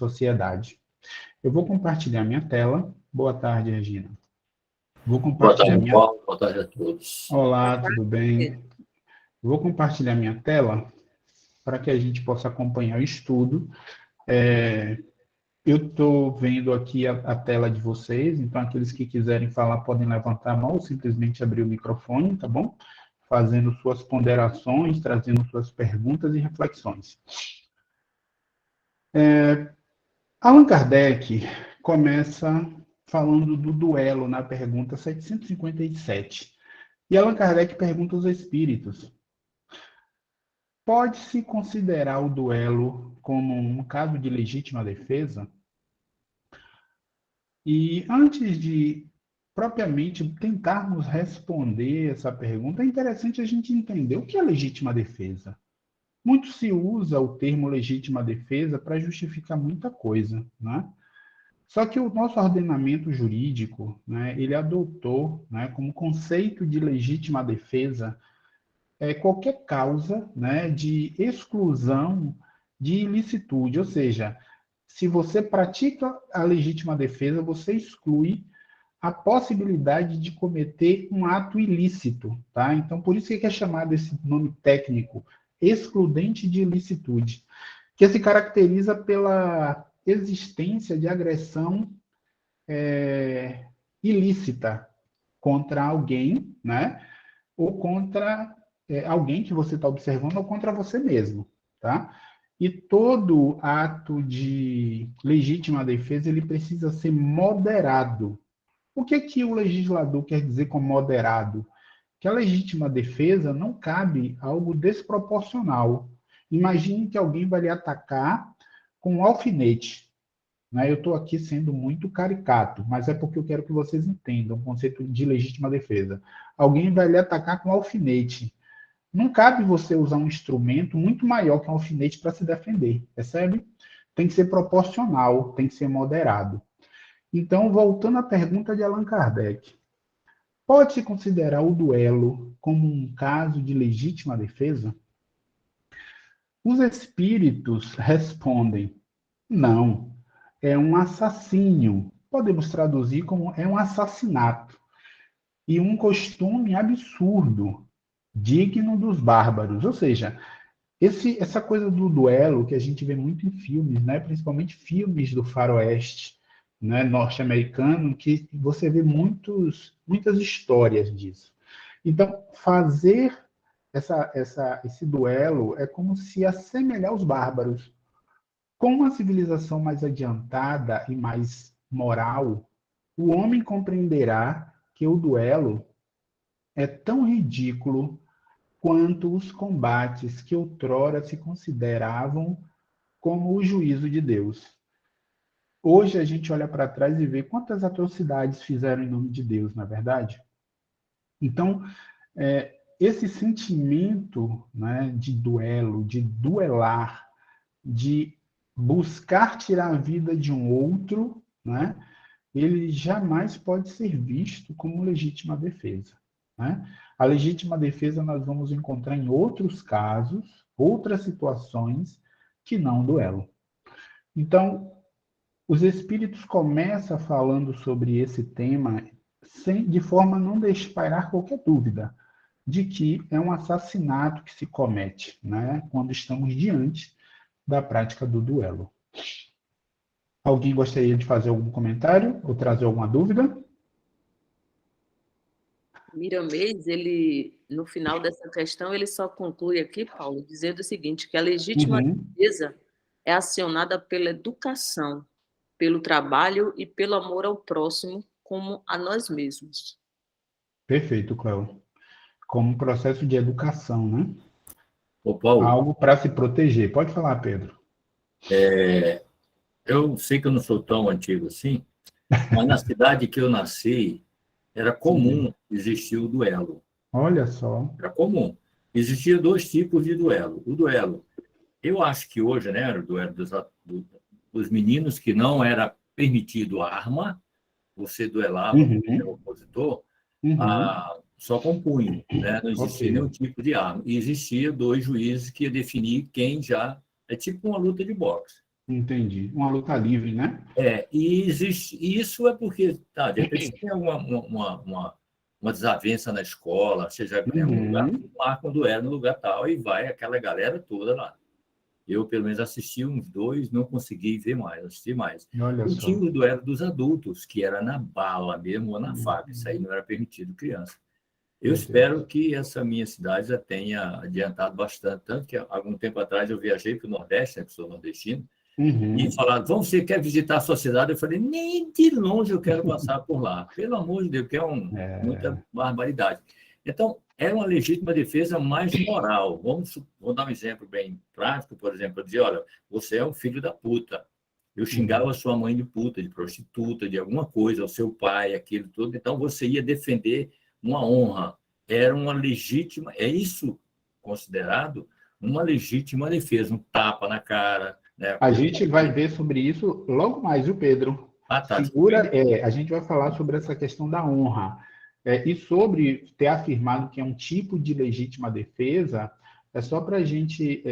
sociedade. Eu vou compartilhar minha tela. Boa tarde, Regina. Vou Boa compartilhar tarde, minha... Paulo. Boa tarde a todos. Olá, tudo bem? Vou compartilhar minha tela para que a gente possa acompanhar o estudo. Eu estou vendo aqui a tela de vocês, então aqueles que quiserem falar podem levantar a mão ou simplesmente abrir o microfone, tá bom? Fazendo suas ponderações, trazendo suas perguntas e reflexões. Allan Kardec começa falando do duelo na pergunta 757. E Allan Kardec pergunta aos espíritos: pode-se considerar o duelo como um caso de legítima defesa? E antes de propriamente tentarmos responder essa pergunta, é interessante a gente entender o que é legítima defesa. Muito se usa o termo legítima defesa para justificar muita coisa, né? Só que o nosso ordenamento jurídico, né, ele adotou, né, como conceito de legítima defesa qualquer causa, né, de exclusão de ilicitude, ou seja, se você pratica a legítima defesa, você exclui a possibilidade de cometer um ato ilícito, tá? Então, por isso que é chamado esse nome técnico, excludente de ilicitude, que se caracteriza pela existência de agressão ilícita contra alguém, né? Ou contra alguém que você está observando, ou contra você mesmo, tá? E todo ato de legítima defesa, ele precisa ser moderado. O que que o legislador quer dizer com moderado? Que a legítima defesa não cabe algo desproporcional. Imagine que alguém vai lhe atacar com um alfinete, né? Eu estou aqui sendo muito caricato, mas é porque eu quero que vocês entendam o conceito de legítima defesa. Alguém vai lhe atacar com um alfinete. Não cabe você usar um instrumento muito maior que um alfinete para se defender, percebe? Tem que ser proporcional, tem que ser moderado. Então, voltando à pergunta de Allan Kardec, pode-se considerar o duelo como um caso de legítima defesa? Os espíritos respondem: não, é um assassínio. Podemos traduzir como é um assassinato e um costume absurdo, digno dos bárbaros. Ou seja, essa coisa do duelo que a gente vê muito em filmes, né? Principalmente filmes do faroeste, né? Norte-americano, que você vê muitas histórias disso. Então, fazer esse duelo é como se assemelhar aos bárbaros. Com uma civilização mais adiantada e mais moral, o homem compreenderá que o duelo é tão ridículo quanto os combates que outrora se consideravam como o juízo de Deus. Hoje a gente olha para trás e vê quantas atrocidades fizeram em nome de Deus, na verdade. Então, esse sentimento, né, de duelo, de duelar, de buscar tirar a vida de um outro, né, ele jamais pode ser visto como legítima defesa, né? A legítima defesa nós vamos encontrar em outros casos, outras situações, que não o duelo. Então, os espíritos começam falando sobre esse tema de forma a não deixar pairar qualquer dúvida de que é um assassinato que se comete, né, quando estamos diante da prática do duelo. Alguém gostaria de fazer algum comentário ou trazer alguma dúvida? Miramês, ele, no final dessa questão, ele só conclui aqui, Paulo, dizendo o seguinte, que a legítima defesa é acionada pela educação, pelo trabalho e pelo amor ao próximo, como a nós mesmos. Perfeito, Cléo. Como um processo de educação, né? Ô, Paulo, Algo para se proteger. Pode falar, Pedro. eu sei que eu não sou tão antigo assim, mas na cidade que eu nasci, era comum Sim. existir o duelo. Olha só. Era comum. Existia dois tipos de duelo. O duelo, eu acho que hoje, né, era o duelo dos meninos, que não era permitido arma, você duelava com o Uhum, opositor, uhum. só com punho, né? Não Ok. existia nenhum tipo de arma. E existia dois juízes que ia definir quem já... É tipo uma luta de boxe. Entendi. Uma luta livre, né? E existe, e isso é porque, de repente você tem uma desavença na escola, você já ganha um lugar, Uhum. marca um duelo no lugar tal, e vai aquela galera toda lá. Eu, pelo menos, assisti uns 2, não consegui ver mais, assisti mais. Olha E tinha só. o duelo dos adultos, que era na bala mesmo, ou na faca, isso aí Uhum. não era permitido criança. Eu Perfeito. espero que essa minha cidade já tenha adiantado bastante, tanto que algum tempo atrás eu viajei para o Nordeste, né, que sou nordestino, e Uhum. falaram, você quer visitar a sua cidade? Eu falei, nem de longe eu quero passar por lá. Pelo amor de Deus, que é muita É. barbaridade. Então, é uma legítima defesa mais moral. Vamos dar um exemplo bem prático, por exemplo, eu dizer, olha, você é um filho da puta. Eu xingava Uhum. a sua mãe de puta, de prostituta, de alguma coisa, o seu pai, aquilo tudo. Então, você ia defender uma honra. Era uma legítima, é isso considerado uma legítima defesa, um tapa na cara, né? A gente vai ver sobre isso logo mais, viu, Pedro? Tudo bem. Segura, a gente vai falar sobre essa questão da honra. E sobre ter afirmado que é um tipo de legítima defesa, é só para a gente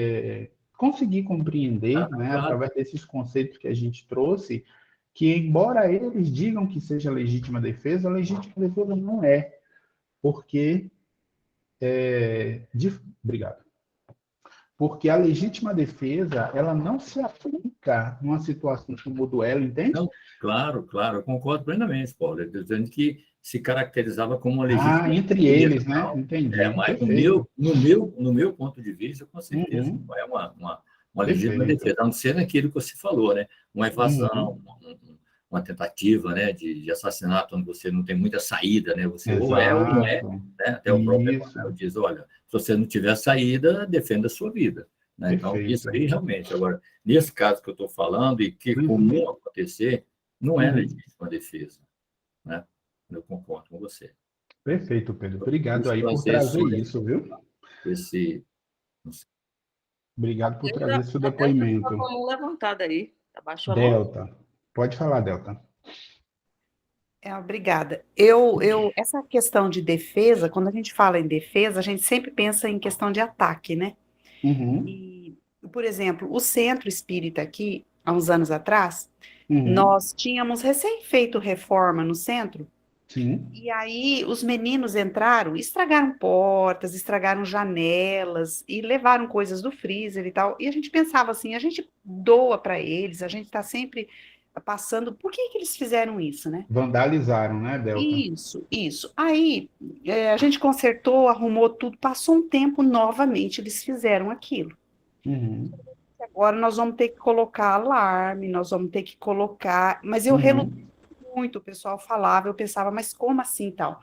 conseguir compreender, né, Claro. através desses conceitos que a gente trouxe, que embora eles digam que seja legítima defesa, a legítima defesa não é, porque. Obrigado. Porque a legítima defesa, ela não se aplica numa situação como o duelo, entende? Não, claro, claro, eu concordo plenamente, Paulo. Ele dizendo que se caracterizava como uma Ah, legítima entre defesa, eles, né? tal. Entendi. Mas Perfeito. no meu ponto de vista, com certeza, Uhum. não é uma legítima Perfeito. defesa, a não ser naquilo que você falou, né? Uma evasão, Uhum. uma tentativa, né, de assassinato, onde você não tem muita saída, né? Você ou é ou não é, Exato. né? Até o próprio Isso. Emanuel diz, olha, se você não tiver saída, defenda a sua vida. Né? Então, isso Perfeito. aí realmente. Agora, nesse caso que eu estou falando, e que é Uhum. comum acontecer, não é Uhum. legítima defesa, né? Eu concordo com você. Perfeito, Pedro. Obrigado Deixa aí eu por trazer trazer isso, viu? esse Obrigado por trazer seu A Delta está com depoimento. a mão levantada aí. Abaixou a mão? Delta. Pode falar, Delta. Obrigada. Essa questão de defesa, quando a gente fala em defesa, a gente sempre pensa em questão de ataque, né? Uhum. E, por exemplo, o centro espírita aqui, há uns anos atrás, Uhum. nós tínhamos recém feito reforma no centro, Sim. e aí os meninos entraram, estragaram portas, estragaram janelas e levaram coisas do freezer e tal. E a gente pensava assim, a gente doa para eles, a gente está sempre passando, por que que eles fizeram isso, né? Vandalizaram, né, Delta? Isso, isso. Aí a gente consertou, arrumou tudo, passou um tempo, novamente eles fizeram aquilo. Uhum. Agora nós vamos ter que colocar alarme, nós vamos ter que colocar. Mas eu relutei Uhum. muito, o pessoal falava, eu pensava, mas como assim e tal?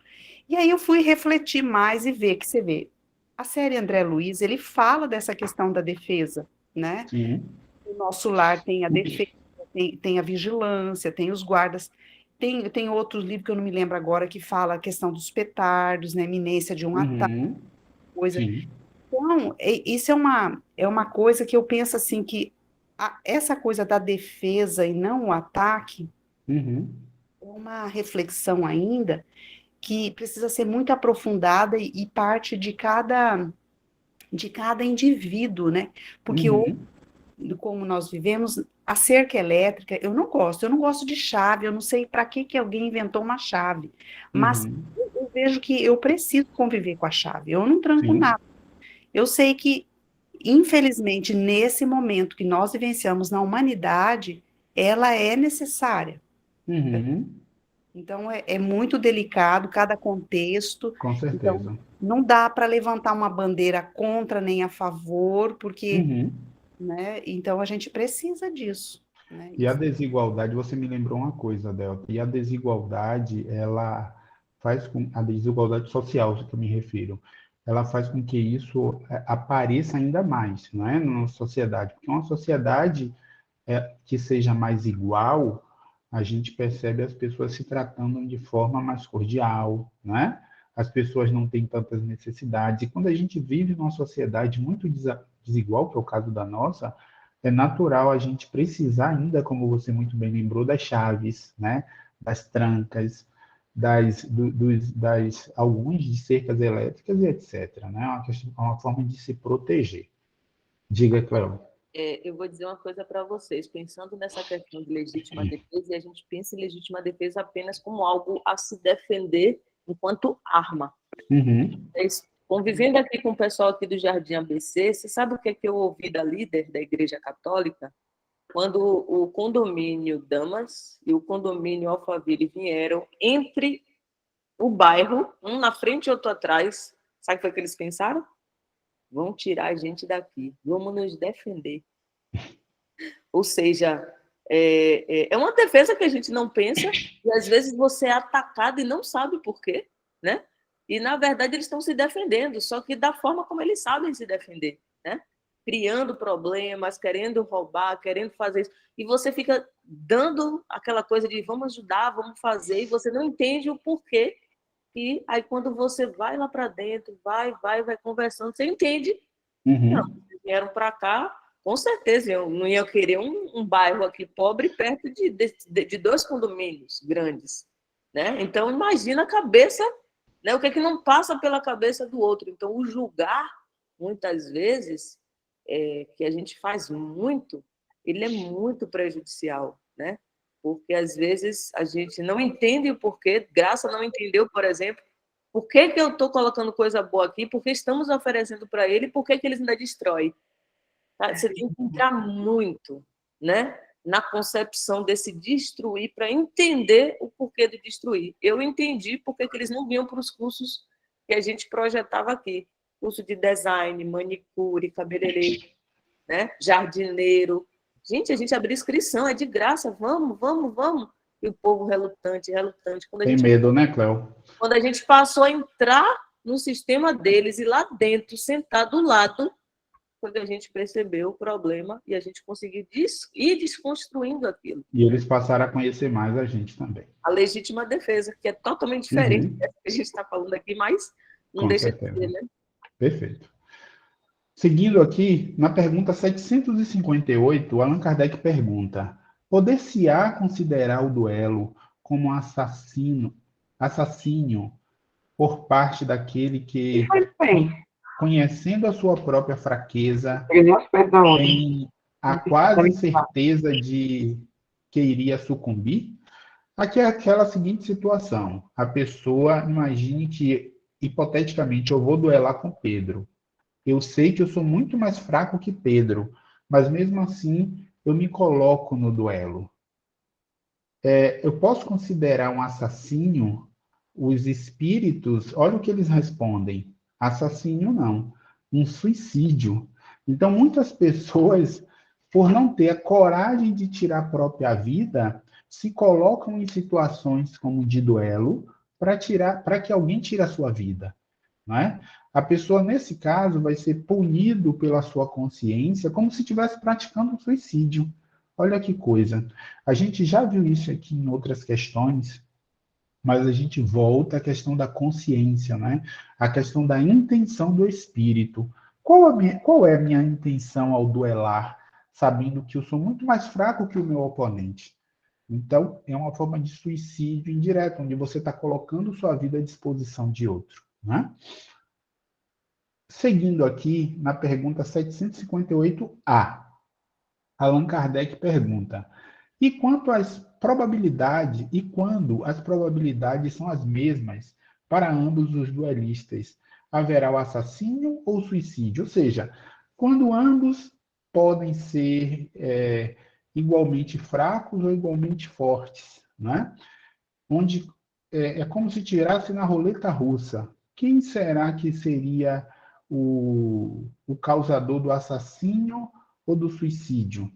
E aí eu fui refletir mais e ver que você vê. A série André Luiz, ele fala dessa questão da defesa, né? Sim. O nosso lar tem a defesa, tem a vigilância, tem os guardas. Tem outro livro que eu não me lembro agora que fala a questão dos petardos, né? Iminência de um ataque, Uhum. coisa. Sim. Então, isso é uma coisa que eu penso assim, que essa coisa da defesa e não o ataque Uhum. é uma reflexão ainda que precisa ser muito aprofundada e parte de cada indivíduo, né? Porque hoje, Uhum. como nós vivemos, a cerca elétrica, eu não gosto de chave, eu não sei para que alguém inventou uma chave, mas Uhum. eu vejo que eu preciso conviver com a chave, eu não tranco Sim. nada. Eu sei que, infelizmente, nesse momento que nós vivenciamos na humanidade, ela é necessária. Uhum. Então, é muito delicado cada contexto. Com Então, certeza. não dá para levantar uma bandeira contra nem a favor, porque, Uhum. né? Então, a gente precisa disso, né? E a desigualdade, você me lembrou uma coisa, Delta, e a desigualdade, ela faz com, a desigualdade social, que eu me refiro, ela faz com que isso apareça ainda mais, não é, na sociedade, porque uma sociedade que seja mais igual, a gente percebe as pessoas se tratando de forma mais cordial, né? As pessoas não têm tantas necessidades. E quando a gente vive numa sociedade muito desigual, que é o caso da nossa, é natural a gente precisar ainda, como você muito bem lembrou, das chaves, né? Das trancas, das alguns de cercas elétricas e etc. Né? É uma forma de se proteger. Diga, Cléo. eu vou dizer uma coisa para vocês. Pensando nessa questão de legítima defesa, e a gente pensa em legítima defesa apenas como algo a se defender enquanto arma. Uhum. Convivendo aqui com o pessoal aqui do Jardim ABC, você sabe o que é que eu ouvi da líder da Igreja Católica? Quando o condomínio Damas e o condomínio Alphaville vieram entre o bairro, um na frente e outro atrás, sabe o que foi que eles pensaram? Vão tirar a gente daqui, vamos nos defender. Ou seja, é uma defesa que a gente não pensa, e às vezes você é atacado e não sabe por quê, né? E, na verdade, eles estão se defendendo, só que da forma como eles sabem se defender, né? Criando problemas, querendo roubar, querendo fazer isso. E você fica dando aquela coisa de vamos ajudar, vamos fazer, e você não entende o porquê. E aí, quando você vai lá para dentro, vai conversando, você entende. Não, Uhum. vocês vieram para cá, com certeza, eu não ia querer um bairro aqui pobre perto de 2 condomínios grandes, né? Então, imagina a cabeça, né? O que é que não passa pela cabeça do outro. Então, o julgar, muitas vezes, que a gente faz muito, ele é muito prejudicial, né? Porque, às vezes, a gente não entende o porquê. Graça não entendeu, por exemplo, por que eu estou colocando coisa boa aqui, por que estamos oferecendo para ele, por que eles ainda destroem. Tá? Você tem que entrar muito, né, na concepção desse destruir para entender o porquê de destruir. Eu entendi porque que eles não vinham para os cursos que a gente projetava aqui. Curso de design, manicure, cabeleireiro, né, jardineiro. Gente, a gente abriu inscrição, é de graça, vamos. E o povo relutante. Tem medo, né, Cléo? Quando a gente passou a entrar no sistema deles e lá dentro, sentar do lado, quando a gente percebeu o problema e a gente conseguiu ir desconstruindo aquilo. E eles passaram a conhecer mais a gente também. A legítima defesa, que é totalmente diferente do que a gente está falando aqui, mas não Com deixa certeza. de ser, né? Perfeito. Seguindo aqui, na pergunta 758, Allan Kardec pergunta: poder-se-á considerar o duelo como assassínio por parte daquele que, conhecendo a sua própria fraqueza, tem a quase certeza de que iria sucumbir? Aqui é aquela seguinte situação: a pessoa, imagine que, hipoteticamente, eu vou duelar com Pedro. Eu sei que eu sou muito mais fraco que Pedro, mas mesmo assim eu me coloco no duelo. Eu posso considerar um assassínio? Os espíritos, olha o que eles respondem: assassínio não, um suicídio. Então, muitas pessoas, por não ter a coragem de tirar a própria vida, se colocam em situações como de duelo para que alguém tire a sua vida, não é? A pessoa, nesse caso, vai ser punido pela sua consciência como se estivesse praticando um suicídio. Olha que coisa. A gente já viu isso aqui em outras questões, mas a gente volta à questão da consciência, né? A questão da intenção do espírito. Qual é a minha intenção ao duelar, sabendo que eu sou muito mais fraco que o meu oponente? Então, é uma forma de suicídio indireto, onde você está colocando sua vida à disposição de outro, né? Seguindo aqui, na pergunta 758A, Allan Kardec pergunta: e quanto às probabilidades, e quando as probabilidades são as mesmas para ambos os duelistas, haverá o assassínio ou suicídio? Ou seja, quando ambos podem ser igualmente fracos ou igualmente fortes, né? Onde é como se tirasse na roleta russa. Quem será que seria o causador do assassínio ou do suicídio?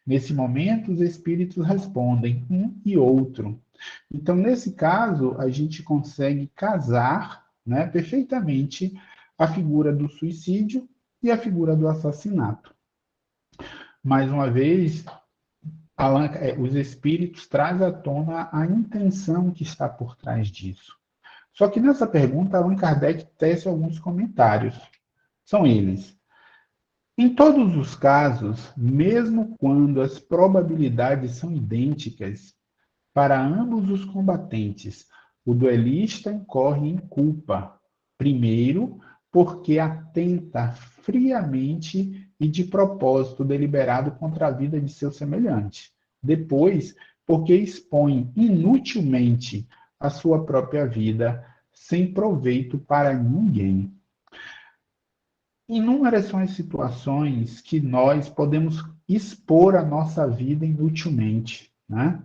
Nesse momento, os espíritos respondem um e outro. Então, nesse caso, a gente consegue casar, né, perfeitamente a figura do suicídio e a figura do assassinato. Mais uma vez, os espíritos trazem à tona a intenção que está por trás disso. Só que nessa pergunta, Allan Kardec tece alguns comentários. São eles: em todos os casos, mesmo quando as probabilidades são idênticas, para ambos os combatentes, o duelista incorre em culpa. Primeiro, porque atenta friamente e de propósito deliberado contra a vida de seu semelhante. Depois, porque expõe inutilmente a sua própria vida, sem proveito para ninguém. Inúmeras são as situações que nós podemos expor a nossa vida inutilmente, né?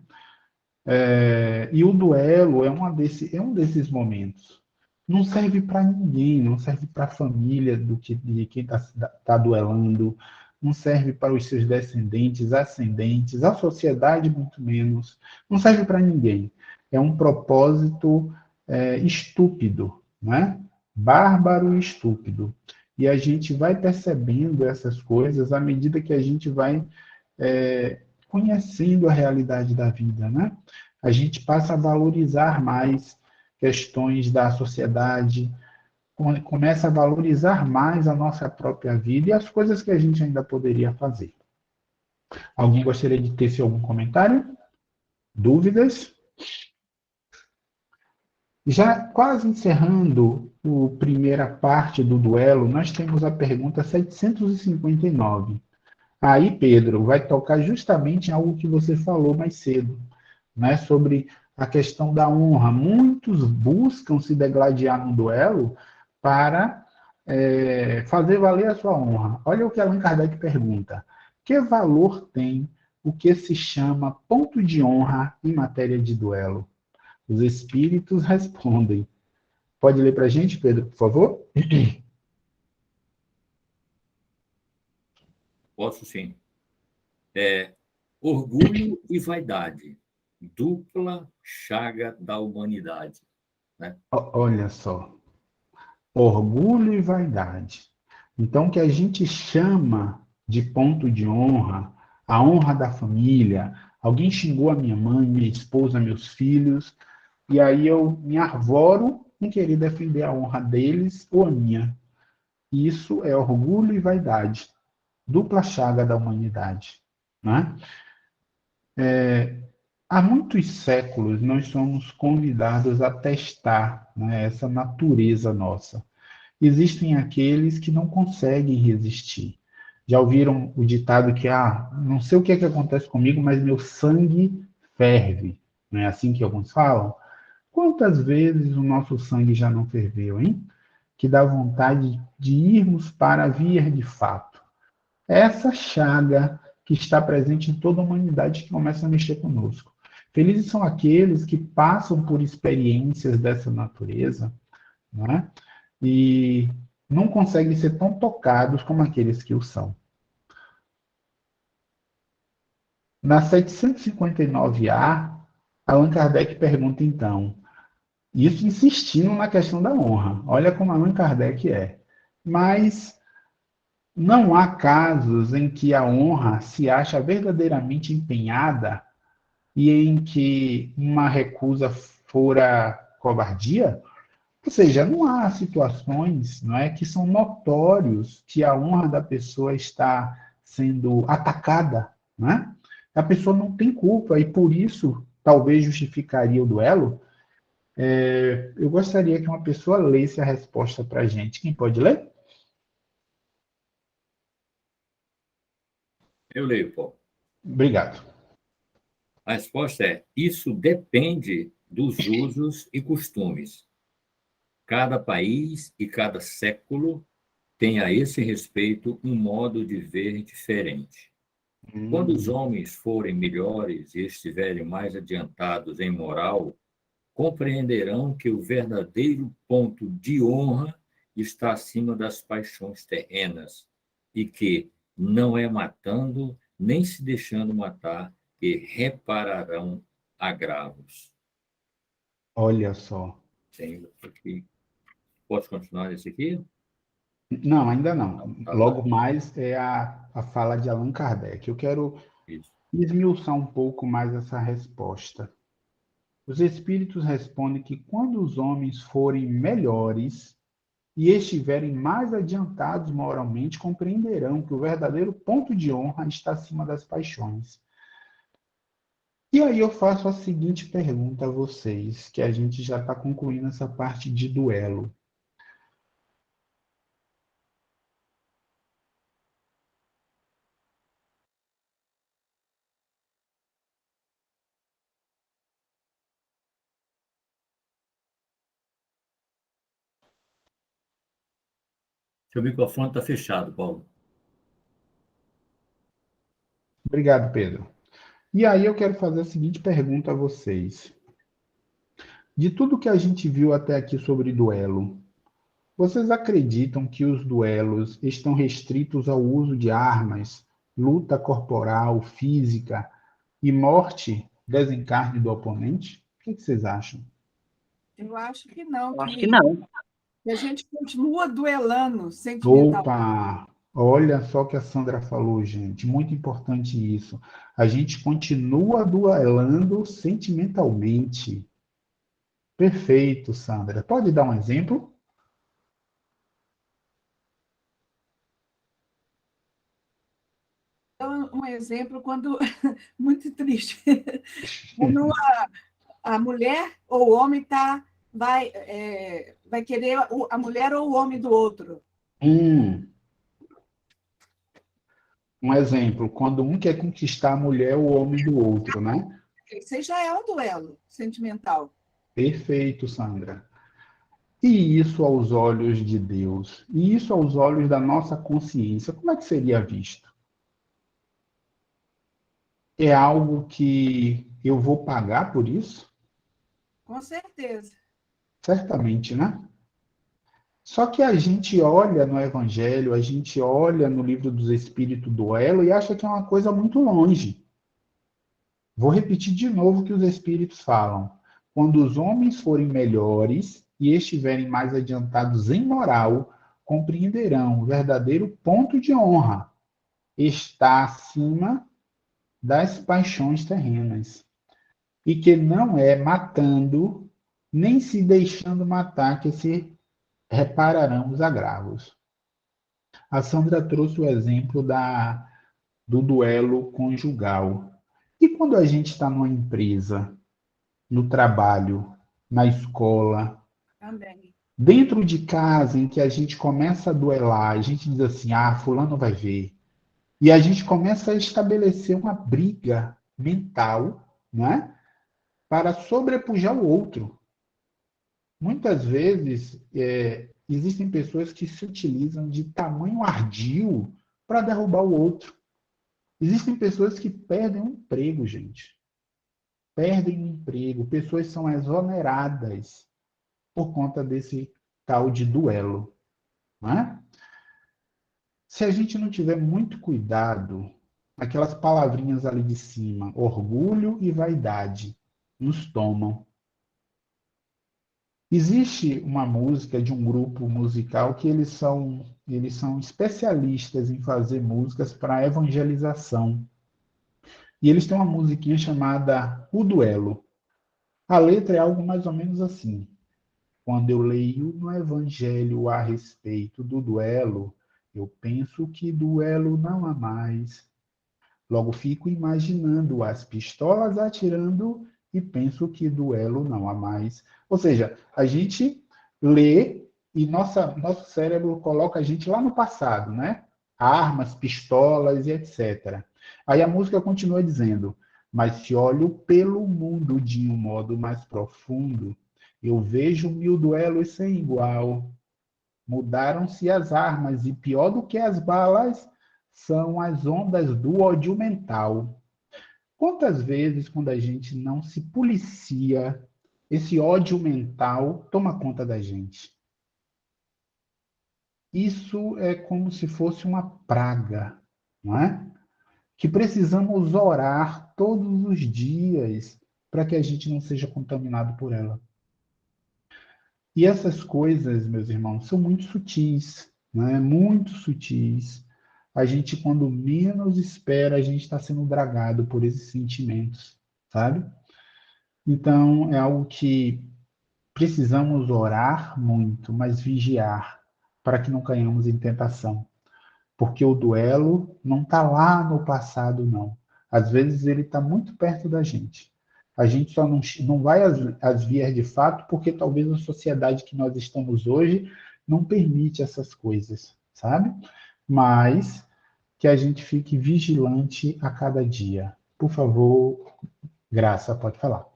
E o duelo é um desses momentos. Não serve para ninguém, não serve para a família de quem está duelando, não serve para os seus descendentes, ascendentes, a sociedade muito menos, não serve para ninguém. É um propósito estúpido, né? Bárbaro e estúpido. E a gente vai percebendo essas coisas à medida que a gente vai conhecendo a realidade da vida, né? A gente passa a valorizar mais questões da sociedade, começa a valorizar mais a nossa própria vida e as coisas que a gente ainda poderia fazer. Alguém gostaria de ter algum comentário? Dúvidas? Já quase encerrando a primeira parte do duelo, nós temos a pergunta 759. Aí, Pedro, vai tocar justamente em algo que você falou mais cedo, né, sobre a questão da honra. Muitos buscam se degladiar no duelo para fazer valer a sua honra. Olha o que Allan Kardec pergunta. Que valor tem o que se chama ponto de honra em matéria de duelo? Os espíritos respondem. Pode ler para a gente, Pedro, por favor? Posso sim. Orgulho e vaidade, dupla chaga da humanidade, né? Olha só. Orgulho e vaidade. Então, o que a gente chama de ponto de honra, a honra da família, alguém xingou a minha mãe, minha esposa, meus filhos, e aí eu me arvoro em querer defender a honra deles ou a minha. Isso é orgulho e vaidade, dupla chaga da humanidade, né? Há muitos séculos nós somos convidados a testar, né, essa natureza nossa. Existem aqueles que não conseguem resistir. Já ouviram o ditado que, não sei o que é que acontece comigo, mas meu sangue ferve. Não é assim que alguns falam? Quantas vezes o nosso sangue já não ferveu, hein? Que dá vontade de irmos para a via de fato. Essa chaga que está presente em toda a humanidade que começa a mexer conosco. Felizes são aqueles que passam por experiências dessa natureza, não é? E não conseguem ser tão tocados como aqueles que o são. Na 759A, Allan Kardec pergunta então, isso insistindo na questão da honra. Olha como Allan Kardec é. Mas não há casos em que a honra se acha verdadeiramente empenhada e em que uma recusa fora covardia? Ou seja, não há situações, não é, que são notórios que a honra da pessoa está sendo atacada, né? A pessoa não tem culpa e por isso talvez justificaria o duelo. Eu gostaria que uma pessoa lesse a resposta para a gente. Quem pode ler? Eu leio, Paulo. Obrigado. A resposta é: isso depende dos usos e costumes. Cada país e cada século tem a esse respeito um modo de ver diferente. Quando os homens forem melhores e estiverem mais adiantados em moral, compreenderão que o verdadeiro ponto de honra está acima das paixões terrenas e que não é matando nem se deixando matar que repararão agravos. Olha só. Tem aqui. Posso continuar esse aqui? Não, ainda não. Tá, Logo tá. mais é a fala de Allan Kardec. Eu quero Isso. esmiuçar um pouco mais essa resposta. Os espíritos respondem que quando os homens forem melhores e estiverem mais adiantados moralmente, compreenderão que o verdadeiro ponto de honra está acima das paixões. E aí eu faço a seguinte pergunta a vocês, que a gente já está concluindo essa parte de duelo. Seu microfone está fechado, Paulo. Obrigado, Pedro. E aí eu quero fazer a seguinte pergunta a vocês. De tudo que a gente viu até aqui sobre duelo, vocês acreditam que os duelos estão restritos ao uso de armas, luta corporal, física e morte, desencarne do oponente? O que vocês acham? Eu acho que não, Eu acho que não. que a gente continua duelando sentimentalmente. Opa! Olha só o que a Sandra falou, gente. Muito importante isso. A gente continua duelando sentimentalmente. Perfeito, Sandra. Pode dar um exemplo? Então, um exemplo quando muito triste, quando a mulher ou o homem vai querer a mulher ou o homem do outro. Um exemplo, quando um quer conquistar a mulher ou o homem do outro, né? Isso já é um duelo sentimental. Perfeito, Sandra. E isso aos olhos de Deus, e isso aos olhos da nossa consciência, como é que seria visto? É algo que eu vou pagar por isso? Com certeza. Certamente, né? Só que a gente olha no Evangelho, a gente olha no livro dos Espíritos do Elo e acha que é uma coisa muito longe. Vou repetir de novo o que os Espíritos falam. Quando os homens forem melhores e estiverem mais adiantados em moral, compreenderão o verdadeiro ponto de honra. Está acima das paixões terrenas. E que não é matando, nem se deixando matar, que se repararão os agravos. A Sandra trouxe o exemplo do duelo conjugal. E quando a gente está numa empresa, no trabalho, na escola, Também. dentro de casa, em que a gente começa a duelar, a gente diz assim, fulano vai ver. E a gente começa a estabelecer uma briga mental, né, para sobrepujar o outro. Muitas vezes, existem pessoas que se utilizam de tamanho ardil para derrubar o outro. Existem pessoas que perdem o emprego, gente. Perdem o emprego. Pessoas são exoneradas por conta desse tal de duelo. Não é? Se a gente não tiver muito cuidado, aquelas palavrinhas ali de cima, orgulho e vaidade, nos tomam. Existe uma música de um grupo musical que eles são especialistas em fazer músicas para evangelização. E eles têm uma musiquinha chamada O Duelo. A letra é algo mais ou menos assim. Quando eu leio no Evangelho a respeito do duelo, eu penso que duelo não há mais. Logo fico imaginando as pistolas atirando e penso que duelo não há mais. Ou seja, a gente lê e nosso cérebro coloca a gente lá no passado, né? Armas, pistolas e etc. Aí a música continua dizendo: mas se olho pelo mundo de um modo mais profundo, eu vejo 1000 duelos sem igual. Mudaram-se as armas e pior do que as balas são as ondas do ódio mental. Quantas vezes, quando a gente não se policia, esse ódio mental toma conta da gente? Isso é como se fosse uma praga, não é? Que precisamos orar todos os dias para que a gente não seja contaminado por ela. E essas coisas, meus irmãos, são muito sutis, né? Muito sutis. A gente, quando menos espera, a gente está sendo dragado por esses sentimentos, sabe? Então, é algo que precisamos orar muito, mas vigiar, para que não caiamos em tentação. Porque o duelo não está lá no passado, não. Às vezes ele está muito perto da gente. A gente só não vai às vias de fato porque talvez a sociedade que nós estamos hoje não permite essas coisas, sabe? Mas que a gente fique vigilante a cada dia. Por favor, Graça, pode falar.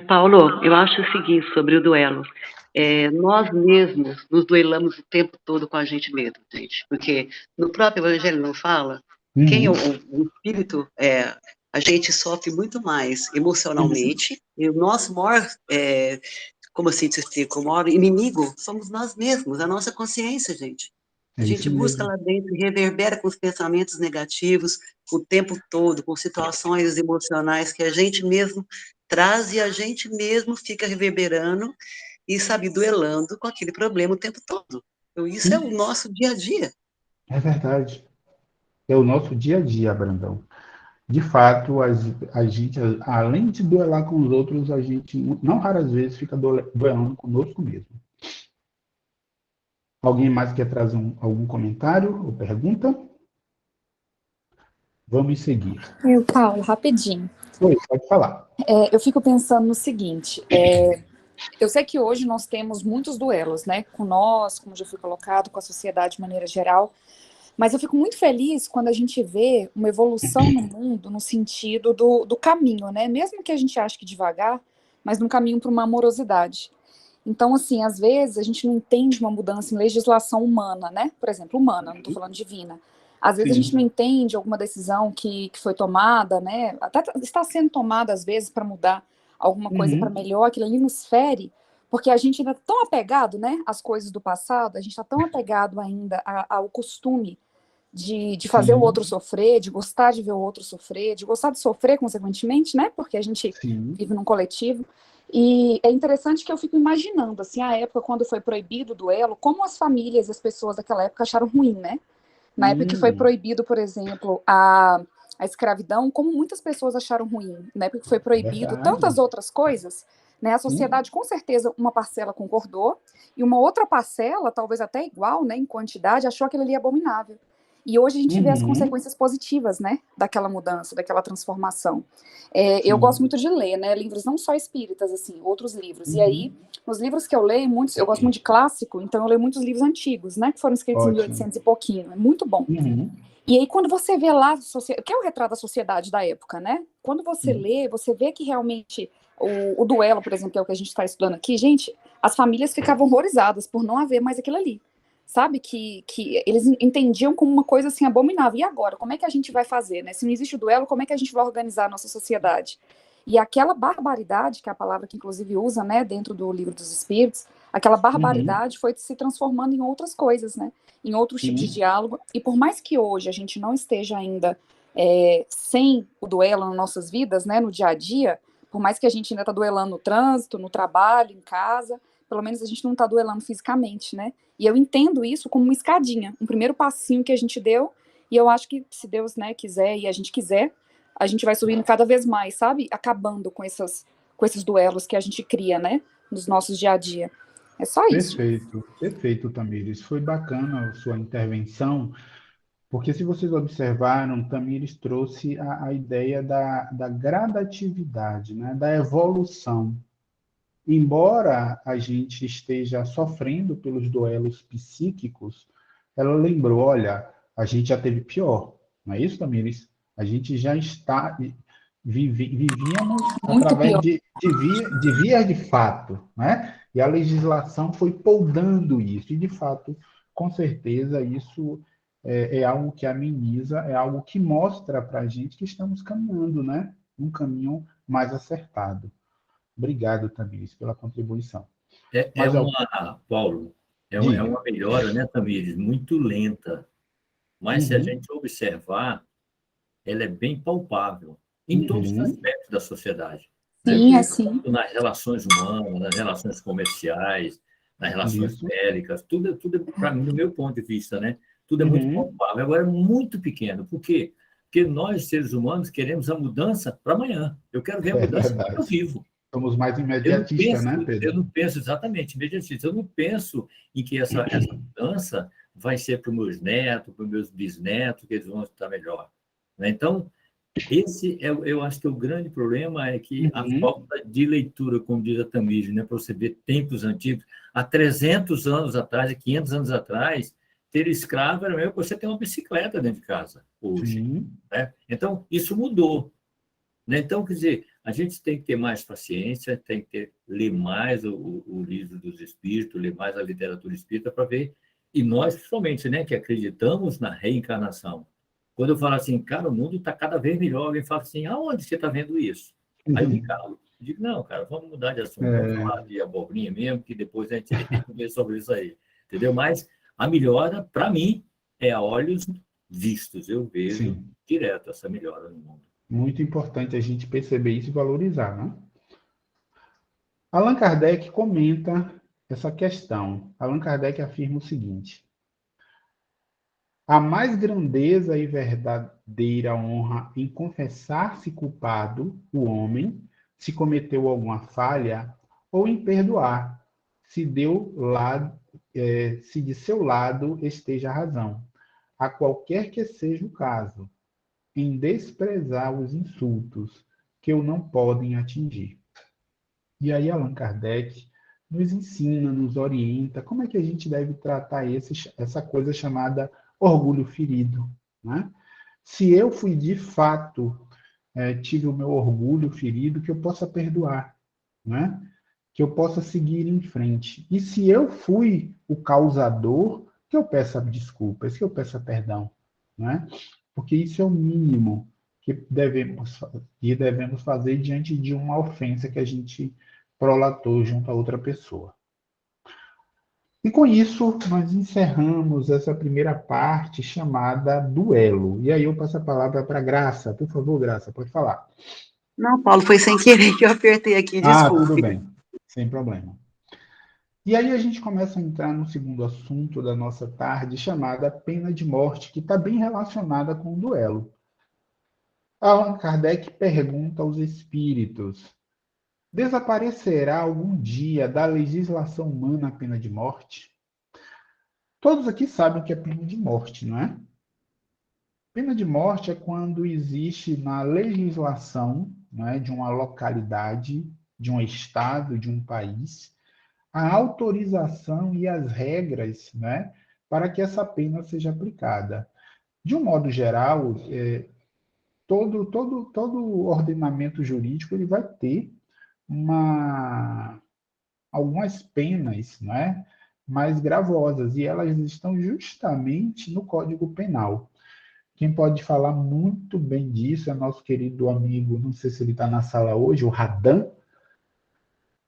Paulo, eu acho o seguinte sobre o duelo. Nós mesmos nos duelamos o tempo todo com a gente mesmo, gente. Porque no próprio Evangelho não fala, quem é o espírito, a gente sofre muito mais emocionalmente, e o nosso maior, como assim se explica, o maior inimigo somos nós mesmos, a nossa consciência, gente. A gente busca lá dentro, reverbera com os pensamentos negativos o tempo todo, com situações emocionais que a gente mesmo traz e a gente mesmo fica reverberando e, sabe, duelando com aquele problema o tempo todo. Então, isso é o nosso dia a dia. É verdade. É o nosso dia a dia, Brandão. De fato, a gente, além de duelar com os outros, a gente, não raras vezes, fica duelando conosco mesmo. Alguém mais quer trazer algum comentário ou pergunta? Vamos seguir. Paulo, rapidinho. Oi, pode falar. Eu fico pensando no seguinte, eu sei que hoje nós temos muitos duelos, né, com nós, como já foi colocado, com a sociedade de maneira geral, mas eu fico muito feliz quando a gente vê uma evolução no mundo no sentido do caminho, né, mesmo que a gente ache que devagar, mas num caminho para uma amorosidade. Então, assim, às vezes a gente não entende uma mudança em legislação humana, né, por exemplo, humana, não estou falando divina. Às vezes a gente não entende alguma decisão que foi tomada, né, até está sendo tomada às vezes para mudar alguma coisa para melhor, aquilo ali nos fere, porque a gente ainda está tão apegado, né, às coisas do passado, a gente está tão apegado ainda ao costume de fazer o outro sofrer, de gostar de ver o outro sofrer, de gostar de sofrer, consequentemente, né, porque a gente vive num coletivo. E é interessante que eu fico imaginando, assim, a época quando foi proibido o duelo, como as famílias e as pessoas daquela época acharam ruim, né? Na época que foi proibido, por exemplo, a escravidão, como muitas pessoas acharam ruim. Na época que foi proibido tantas outras coisas, né? A sociedade, com certeza, uma parcela concordou, e uma outra parcela, talvez até igual, né, em quantidade, achou aquilo ali abominável. E hoje a gente vê as consequências positivas, né, daquela mudança, daquela transformação. Eu gosto muito de ler, né, livros não só espíritas, assim, outros livros. E aí, nos livros que eu leio, muitos, eu gosto muito de clássico, então eu leio muitos livros antigos, né, que foram escritos em 1800 e pouquinho. É muito bom. E aí, quando você vê lá, que é o retrato da sociedade da época, né? Quando você lê, você vê que realmente o duelo, por exemplo, que é o que a gente está estudando aqui, gente, as famílias ficavam horrorizadas por não haver mais aquilo ali. Sabe, que eles entendiam como uma coisa assim abominável. E agora, como é que a gente vai fazer, né? Se não existe o duelo, como é que a gente vai organizar a nossa sociedade? E aquela barbaridade, que é a palavra que inclusive usa, né, dentro do Livro dos Espíritos, aquela barbaridade foi se transformando em outras coisas, né? Em outros tipos de diálogo. E por mais que hoje a gente não esteja ainda sem o duelo nas nossas vidas, né, no dia a dia, por mais que a gente ainda está duelando no trânsito, no trabalho, em casa, pelo menos a gente não está duelando fisicamente, né? E eu entendo isso como uma escadinha, um primeiro passinho que a gente deu, e eu acho que se Deus, né, quiser e a gente quiser, a gente vai subindo cada vez mais, sabe? Acabando com esses duelos que a gente cria, né, nos nossos dia a dia. É só isso. Perfeito, perfeito, Tamires. Foi bacana a sua intervenção, porque se vocês observaram, Tamires trouxe a ideia da gradatividade, né, da evolução. Embora a gente esteja sofrendo pelos duelos psíquicos, ela lembrou, olha, a gente já teve pior, não é isso, Tamires? A gente já vivíamos Muito através pior. de vias de fato, né? E a legislação foi poldando isso, e de fato, com certeza, isso é algo que ameniza, é algo que mostra para a gente que estamos caminhando, né? Um caminho mais acertado. Obrigado, Tamires, pela contribuição. Paulo, é Diga. uma melhora, né, Tamires, muito lenta. Mas se a gente observar, ela é bem palpável em todos os aspectos da sociedade. Sim, Né? assim. Nas relações humanas, nas relações comerciais, nas relações bélicas, tudo para mim, do meu ponto de vista, né? Tudo é muito palpável. Agora, é muito pequeno. Por quê? Porque nós, seres humanos, queremos a mudança para amanhã. Eu quero ver a mudança que eu vivo. Somos mais imediatistas, né, Pedro? Eu não penso exatamente imediatista. Eu não penso em que essa mudança vai ser para os meus netos, para os meus bisnetos, que eles vão estar melhor. Então, eu acho que o grande problema é que a falta de leitura, como diz a Tamires, né, para você ver tempos antigos, há 300 anos atrás, 500 anos atrás, ter escravo era mesmo que você ter uma bicicleta dentro de casa hoje. Né? Então, isso mudou. Né? Então, quer dizer, A gente tem que ter mais paciência, tem que ler mais o livro dos espíritos, ler mais a literatura espírita para ver. E nós, principalmente, né, que acreditamos na reencarnação. Quando eu falo assim, cara, o mundo está cada vez melhor, alguém fala assim, aonde você está vendo isso? Aí eu me calo. Eu digo, não, cara, vamos mudar de assunto, vamos falar de abobrinha mesmo, que depois a gente vê sobre isso aí. Entendeu? Mas a melhora, para mim, é a olhos vistos. Eu vejo direto essa melhora no mundo. Muito importante a gente perceber isso e valorizar, né? Allan Kardec comenta essa questão. Allan Kardec afirma o seguinte: há mais grandeza e verdadeira honra em confessar-se culpado, o homem, se cometeu alguma falha, ou em perdoar, se de seu lado esteja a razão, a qualquer que seja o caso, em desprezar os insultos que o não podem atingir. E aí Allan Kardec nos ensina, nos orienta como é que a gente deve tratar essa coisa chamada orgulho ferido, né? Se eu fui de fato, tive o meu orgulho ferido, que eu possa perdoar, né? Que eu possa seguir em frente. E se eu fui o causador, que eu peça desculpas, que eu peça perdão, né? Porque isso é o mínimo que devemos fazer diante de uma ofensa que a gente prolatou junto a outra pessoa. E com isso, nós encerramos essa primeira parte chamada duelo. E aí eu passo a palavra para Graça. Por favor, Graça, pode falar. Não, Paulo, foi sem querer que eu apertei aqui, desculpe. Tudo bem, sem problema. E aí a gente começa a entrar no segundo assunto da nossa tarde, chamada pena de morte, que está bem relacionada com o duelo. Allan Kardec pergunta aos espíritos: desaparecerá algum dia da legislação humana a pena de morte? Todos aqui sabem o que é pena de morte, não é? Pena de morte é quando existe na legislação, não é, de uma localidade, de um estado, de um país, a autorização e as regras, né, para que essa pena seja aplicada. De um modo geral, todo ordenamento jurídico ele vai ter algumas penas, né, mais gravosas, e elas estão justamente no Código Penal. Quem pode falar muito bem disso é nosso querido amigo, não sei se ele está na sala hoje, o Radan.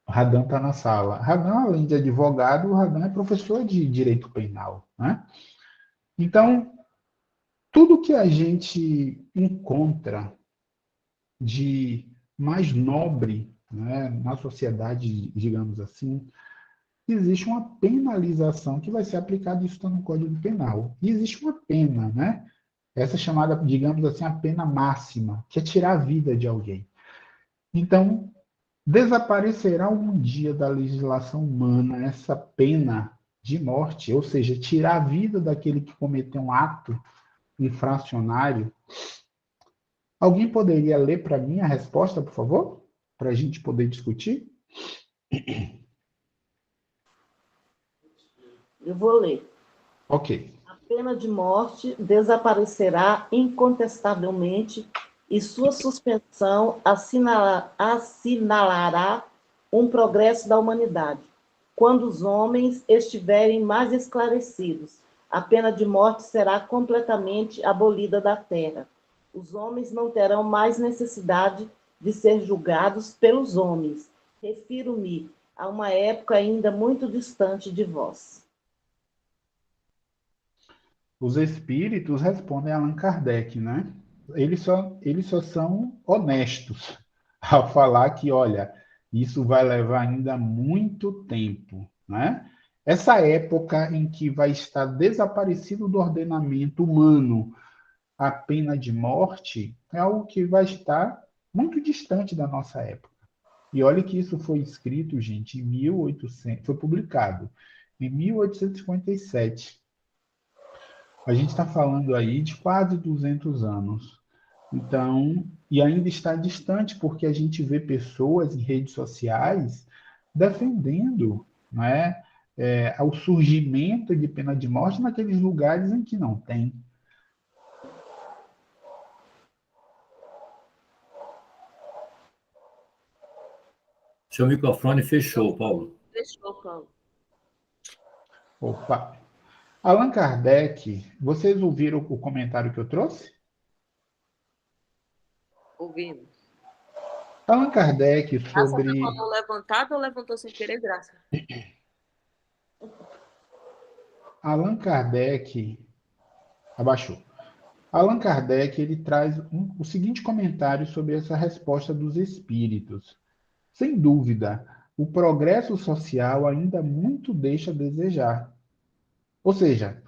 O Radan está na sala. Radan, além de advogado, o Radan é professor de direito penal, né? Então, tudo que a gente encontra de mais nobre, né, na sociedade, digamos assim, existe uma penalização que vai ser aplicada, isso está no Código Penal. E existe uma pena, né? Essa chamada, digamos assim, a pena máxima, que é tirar a vida de alguém. Então, desaparecerá algum dia da legislação humana essa pena de morte, ou seja, tirar a vida daquele que cometeu um ato infracionário? Alguém poderia ler para mim a resposta, por favor? Para a gente poder discutir? Eu vou ler. Ok. A pena de morte desaparecerá incontestavelmente e sua suspensão assinalará um progresso da humanidade. Quando os homens estiverem mais esclarecidos, a pena de morte será completamente abolida da terra. Os homens não terão mais necessidade de ser julgados pelos homens. Refiro-me a uma época ainda muito distante de vós. Os espíritos respondem a Allan Kardec, né? Eles só são honestos ao falar que, olha, isso vai levar ainda muito tempo, né? Essa época em que vai estar desaparecido do ordenamento humano a pena de morte é algo que vai estar muito distante da nossa época. E olha que isso foi escrito, gente, em 1800, foi publicado em 1857. A gente está falando aí de quase 200 anos. Então, e ainda está distante, porque a gente vê pessoas em redes sociais defendendo, né, o surgimento de pena de morte naqueles lugares em que não tem. Seu microfone fechou, Paulo. Fechou, Paulo. Opa. Allan Kardec, vocês ouviram o comentário que eu trouxe? Ouvimos. Allan Kardec Graça sobre... tá com a mão levantada ou levantou sem querer, Graça? Allan Kardec... Abaixou. Allan Kardec ele traz o seguinte comentário sobre essa resposta dos espíritos. Sem dúvida, o progresso social ainda muito deixa a desejar. Ou seja,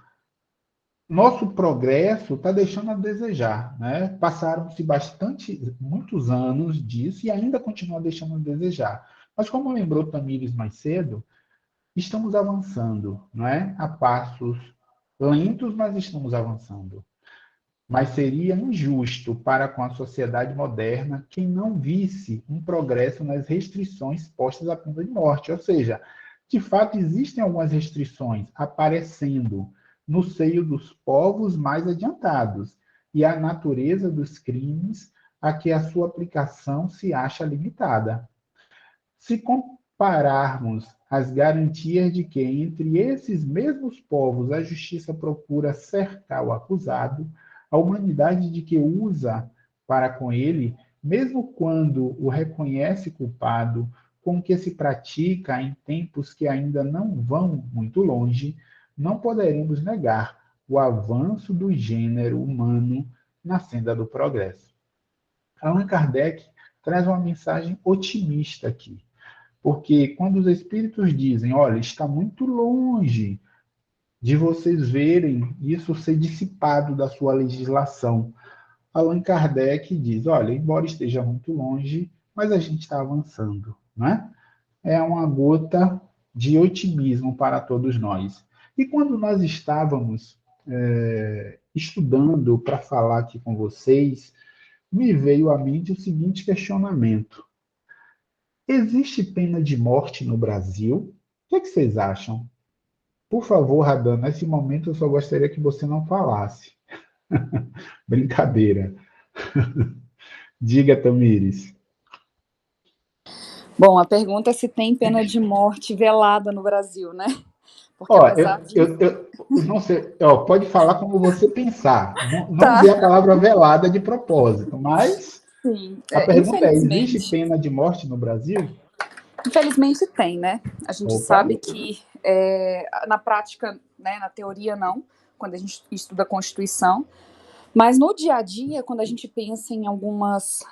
nosso progresso está deixando a desejar, né? Passaram-se muitos anos disso e ainda continua deixando a desejar. Mas como lembrou Tamires mais cedo, estamos avançando, não é? A passos lentos, mas estamos avançando. Mas seria injusto para com a sociedade moderna quem não visse um progresso nas restrições postas à pena de morte. Ou seja, de fato, existem algumas restrições aparecendo no seio dos povos mais adiantados, e a natureza dos crimes a que a sua aplicação se acha limitada. Se compararmos as garantias de que entre esses mesmos povos a justiça procura cercar o acusado, a humanidade de que usa para com ele, mesmo quando o reconhece culpado, com o que se pratica em tempos que ainda não vão muito longe, não poderemos negar o avanço do gênero humano na senda do progresso. Allan Kardec traz uma mensagem otimista aqui, porque quando os espíritos dizem, olha, está muito longe de vocês verem isso ser dissipado da sua legislação, Allan Kardec diz, olha, embora esteja muito longe, mas a gente está avançando, né? É uma gota de otimismo para todos nós. E quando nós estávamos estudando para falar aqui com vocês, me veio à mente o seguinte questionamento. Existe pena de morte no Brasil? O que é que vocês acham? Por favor, Radan, nesse momento eu só gostaria que você não falasse. Brincadeira. Diga, Tamires. Bom, a pergunta é se tem pena de morte velada no Brasil, né? Porque Ó, apesar de... eu não sei, ó, pode falar como você pensar. Não Tá. usei a palavra velada de propósito, mas Sim, a pergunta é, existe infelizmente, pena de morte no Brasil? infelizmente tem, né? A gente Opa. sabe que na prática, né, na teoria não, quando a gente estuda a Constituição, mas no dia a dia, quando a gente pensa em algumas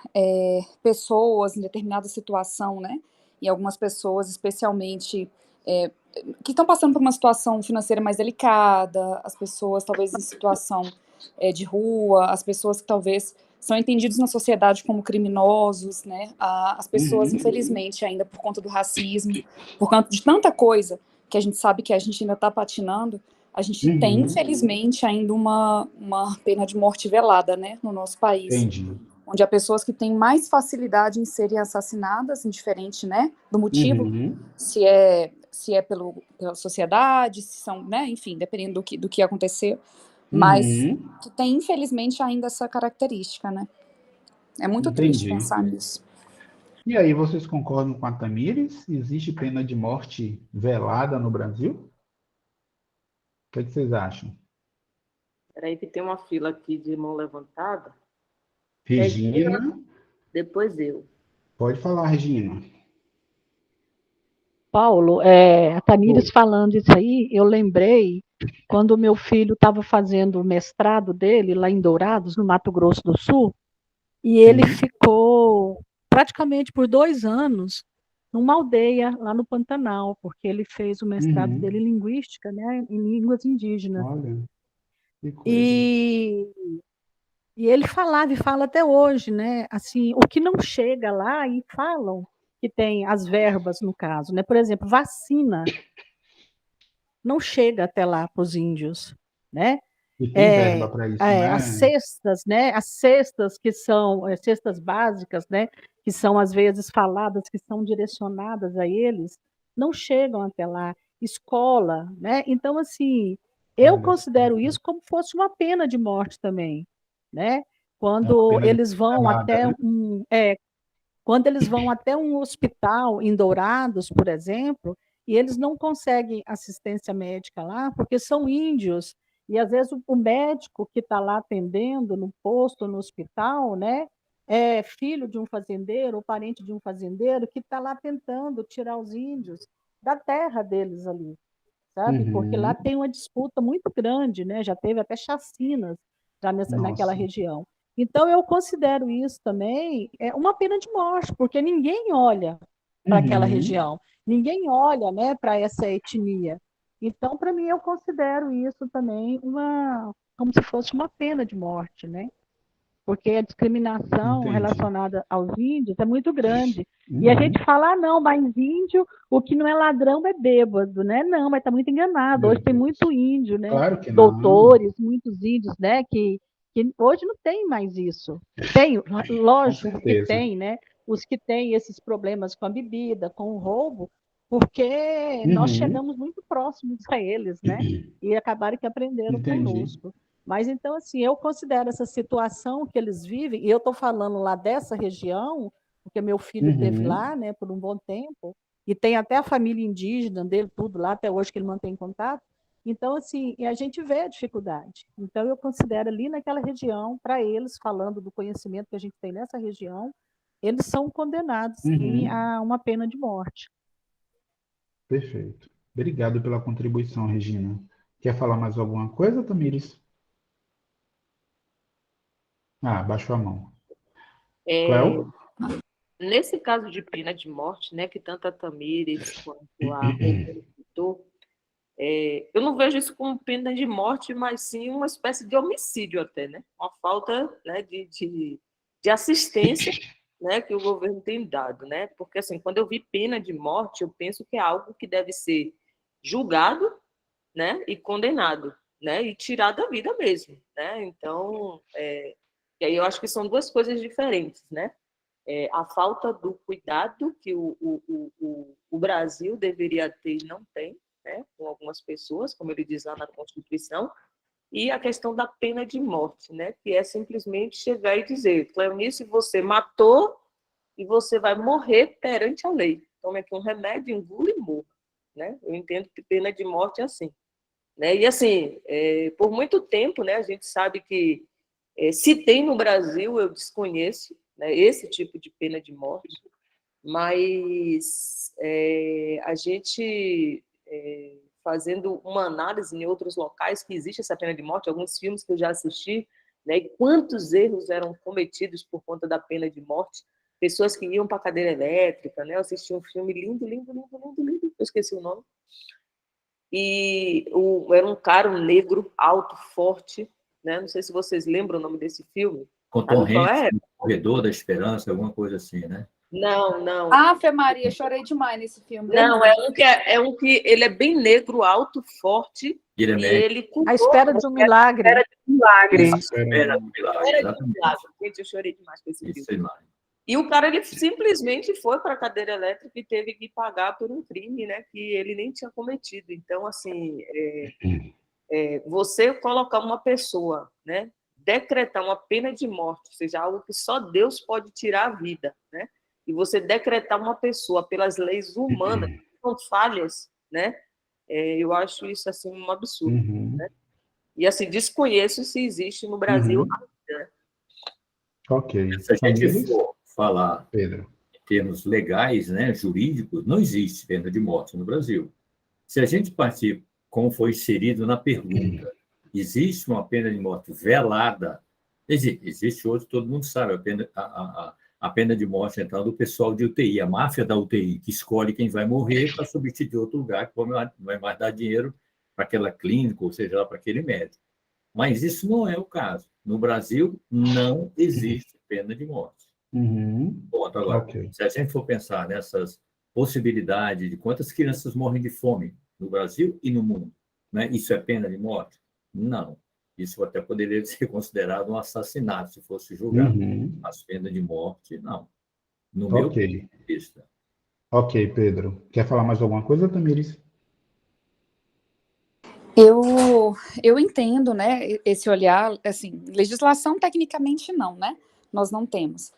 pessoas em determinada situação, né, e algumas pessoas especialmente que estão passando por uma situação financeira mais delicada, as pessoas talvez em situação de rua, as pessoas que talvez são entendidos na sociedade como criminosos, né? As pessoas, infelizmente, ainda por conta do racismo, por conta de tanta coisa que a gente sabe que a gente ainda está patinando, a gente tem, infelizmente, ainda uma pena de morte velada, né, no nosso país. Entendi. Onde há pessoas que têm mais facilidade em serem assassinadas, indiferente, né, do motivo, se é pela sociedade, se são, né, enfim, dependendo do que aconteceu, mas que tem, infelizmente, ainda essa característica, né? É muito triste pensar nisso. E aí, vocês concordam com a Tamires? Existe pena de morte velada no Brasil? O que vocês acham? Espera aí que tem uma fila aqui de mão levantada. Regina. Depois eu. Pode falar, Regina. Paulo, a Tamires falando isso aí, eu lembrei quando o meu filho estava fazendo o mestrado dele lá em Dourados, no Mato Grosso do Sul, e ele ficou praticamente por 2 anos numa aldeia lá no Pantanal, porque ele fez o mestrado dele em linguística, né, em línguas indígenas. Olha, que coisa. E ele falava e fala até hoje, né, assim, o que não chega lá, e falam que tem as verbas, no caso, né? Por exemplo, vacina não chega até lá para os índios, né? E tem verba para isso, né? As cestas, né? As cestas que são cestas básicas, né? Que são às vezes faladas, que são direcionadas a eles, não chegam até lá. Escola, né? Então, assim, eu considero isso como fosse uma pena de morte também, né? Quando eles vão até quando eles vão até um hospital em Dourados, por exemplo, e eles não conseguem assistência médica lá, porque são índios, e às vezes o médico que está lá atendendo no posto, no hospital, né, é filho de um fazendeiro ou parente de um fazendeiro que está lá tentando tirar os índios da terra deles ali, sabe? Porque lá tem uma disputa muito grande, né? Já teve até chacinas já naquela região. Então, eu considero isso também uma pena de morte, porque ninguém olha para aquela região, ninguém olha, né, para essa etnia. Então, para mim, eu considero isso também como se fosse uma pena de morte, né? Porque a discriminação relacionada aos índios é muito grande. E a gente fala, não, mas índio, o que não é ladrão é bêbado, né? Não, mas está muito enganado. Hoje tem muito índio, né? Claro que não. Doutores, muitos índios, né? Que hoje não tem mais isso. Tem, lógico que tem, né? Os que têm esses problemas com a bebida, com o roubo, porque nós chegamos muito próximos a eles, né? E acabaram que aprenderam conosco. Mas, então, assim, eu considero essa situação que eles vivem, e eu estou falando lá dessa região, porque meu filho esteve lá, né, por um bom tempo, e tem até a família indígena dele, tudo lá, até hoje que ele mantém contato. Então, assim, a gente vê a dificuldade. Então, eu considero ali naquela região, para eles, falando do conhecimento que a gente tem nessa região, eles são condenados, sim, a uma pena de morte. Perfeito. Obrigado pela contribuição, Regina. Quer falar mais alguma coisa, Tamires? Baixou a mão. Cléo? Nesse caso de pena de morte, né, que tanto a Tamires quanto a Regina citou, eu não vejo isso como pena de morte, mas sim uma espécie de homicídio até, né? Uma falta, né, de assistência, né, que o governo tem dado, né? Porque, assim, quando eu vi pena de morte, eu penso que é algo que deve ser julgado, né, e condenado, né, e tirado da vida mesmo, né? Então, e aí eu acho que são duas coisas diferentes, né? A falta do cuidado que o Brasil deveria ter e não tem, né, com algumas pessoas, como ele diz lá na Constituição, e a questão da pena de morte, né, que é simplesmente chegar e dizer, Cleonice, você matou e você vai morrer perante a lei. Tome aqui um remédio, engula e morra. Né? Eu entendo que pena de morte é assim. Né? E assim, por muito tempo, né, a gente sabe que se tem no Brasil, eu desconheço, né, esse tipo de pena de morte, mas a gente, fazendo uma análise em outros locais que existe essa pena de morte, alguns filmes que eu já assisti, né, e quantos erros eram cometidos por conta da pena de morte, pessoas que iam para a cadeira elétrica, né, eu assisti um filme lindo, eu esqueci o nome, e era um cara, um negro, alto, forte, né, não sei se vocês lembram o nome desse filme. Com Tom Hanks, Corredor da Esperança, alguma coisa assim, né? Não. Ave Maria, chorei demais nesse filme. Não, é um que ele é bem negro, alto, forte, e ele A Espera de um Milagre. A Espera de um Milagre. Gente, eu chorei demais com esse filme. E o cara, ele simplesmente foi para a cadeira elétrica e teve que pagar por um crime, né, que ele nem tinha cometido. Então, assim, você colocar uma pessoa, né, decretar uma pena de morte, ou seja, algo que só Deus pode tirar a vida, né, e você decretar uma pessoa pelas leis humanas, que são falhas, né, eu acho isso, assim, um absurdo. Né? E, assim, desconheço se existe no Brasil ainda. Né? Ok. Se a gente for falar em termos legais, né, jurídicos, não existe pena de morte no Brasil. Se a gente partir, como foi inserido na pergunta, existe uma pena de morte velada? Existe hoje, todo mundo sabe, a pena de morte, então, do pessoal de UTI, a máfia da UTI, que escolhe quem vai morrer para substituir outro lugar, que vai mais dar dinheiro para aquela clínica, ou seja, para aquele médico. Mas isso não é o caso. No Brasil, não existe pena de morte. Ponto. Agora, se a gente for pensar nessas possibilidades de quantas crianças morrem de fome no Brasil e no mundo, né? Isso é pena de morte? Não. Isso até poderia ser considerado um assassinato, se fosse julgado. Mas pena de morte, não. No meu ponto de vista. Ok, Pedro. Quer falar mais alguma coisa, Tamires? Eu entendo, né, esse olhar, assim, legislação tecnicamente não, né? Nós não temos.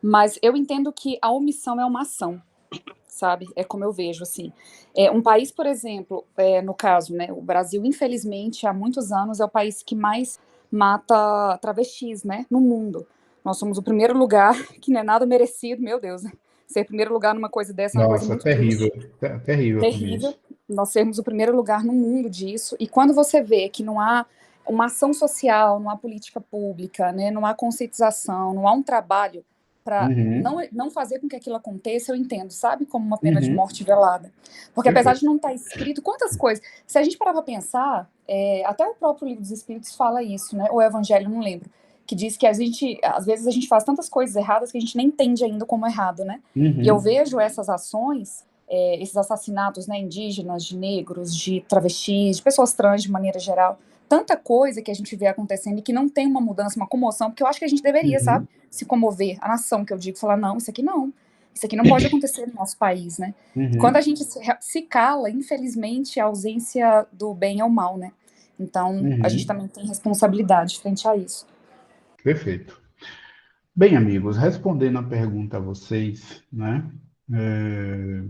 Mas eu entendo que a omissão é uma ação, sabe? É como eu vejo, assim. Um país, por exemplo, no caso, né, o Brasil, infelizmente, há muitos anos é o país que mais mata travestis, né, no mundo. Nós somos o primeiro lugar, que não é nada merecido, meu Deus, né? Ser primeiro lugar numa coisa dessa é uma coisa Nossa, muito terrível, triste. terrível também Terrível, isso. nós sermos o primeiro lugar no mundo disso, e quando você vê que não há uma ação social, não há política pública, né, não há conscientização, não há um trabalho para Uhum, não fazer com que aquilo aconteça, eu entendo, sabe, como uma pena de uhum, morte velada. Porque apesar de perfeito. não estar escrito, quantas coisas, se a gente parar para pensar, até o próprio Livro dos Espíritos fala isso, né, ou o Evangelho, não lembro, que diz que às vezes a gente faz tantas coisas erradas que a gente nem entende ainda como errado, né, e eu Uhum, vejo essas ações, esses assassinatos, né, indígenas, de negros, de travestis, de pessoas trans de maneira geral, tanta coisa que a gente vê acontecendo e que não tem uma mudança, uma comoção, porque eu acho que a gente deveria, sabe, uhum, se comover, a nação que eu digo, falar, não, isso aqui não pode acontecer no nosso país, né, e quando a uhum, gente se cala, infelizmente, a ausência do bem é o mal, né, então a gente uhum, também tem responsabilidade frente a isso. perfeito. Bem, amigos, respondendo a pergunta a vocês, né? é,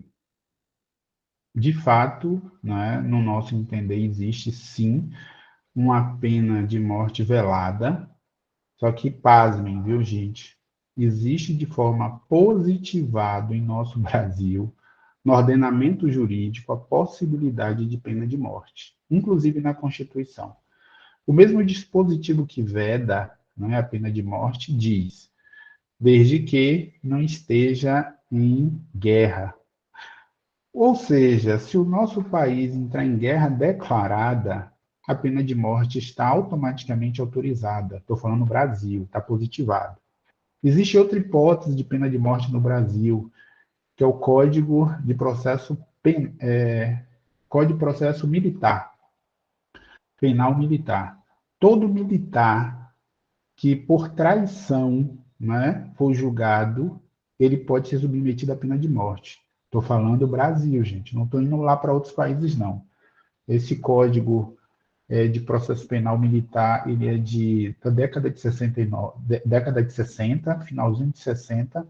de fato, né, no nosso entender, existe sim uma pena de morte velada, só que pasmem, viu, gente? Existe de forma positivada em nosso Brasil, no ordenamento jurídico, a possibilidade de pena de morte, inclusive na Constituição. O mesmo dispositivo que veda, não é, a pena de morte diz, desde que não esteja em guerra. Ou seja, se o nosso país entrar em guerra declarada, a pena de morte está automaticamente autorizada. Estou falando no Brasil, está positivado. Existe outra hipótese de pena de morte no Brasil, que é o Código de Processo Militar, Penal Militar. Todo militar que por traição, né, for julgado, ele pode ser submetido à pena de morte. Estou falando do Brasil, gente. Não estou indo lá para outros países, não. Esse código de processo penal militar, ele é da década de 69, década de 60, finalzinho de 60,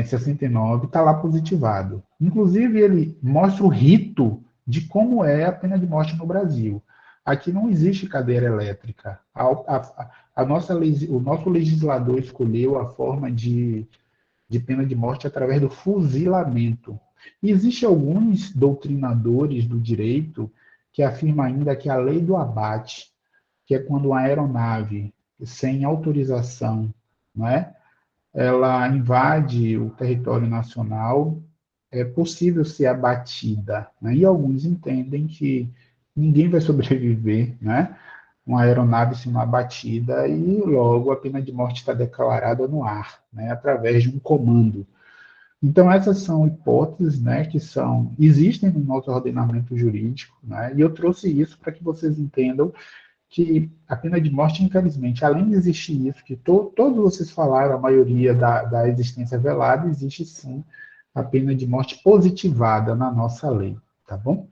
69, está lá positivado. Inclusive, ele mostra o rito de como é a pena de morte no Brasil. Aqui não existe cadeira elétrica. O nosso legislador escolheu a forma de pena de morte através do fuzilamento. E existem alguns doutrinadores do direito que afirmam ainda que a lei do abate, que é quando uma aeronave sem autorização, não é? Ela invade o território nacional, é possível ser abatida, né? E alguns entendem que ninguém vai sobreviver, né? Uma aeronave sendo abatida e logo a pena de morte está declarada no ar, né? Através de um comando. Então essas são hipóteses, né? Que existem no nosso ordenamento jurídico, né? E eu trouxe isso para que vocês entendam que a pena de morte, infelizmente, além de existir isso, que todos vocês falaram, a maioria da existência velada, existe sim a pena de morte positivada na nossa lei, tá bom?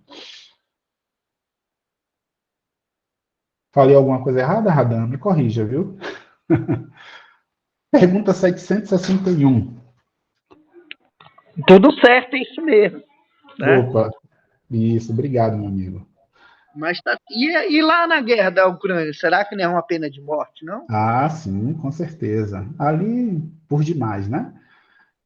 Falei alguma coisa errada, Radan? Me corrija, viu? Pergunta 761. Tudo certo, é isso mesmo, né? Opa, isso, obrigado, meu amigo. Mas tá... e lá na guerra da Ucrânia, será que não é uma pena de morte, não? Ah, sim, com certeza. Ali, por demais, né?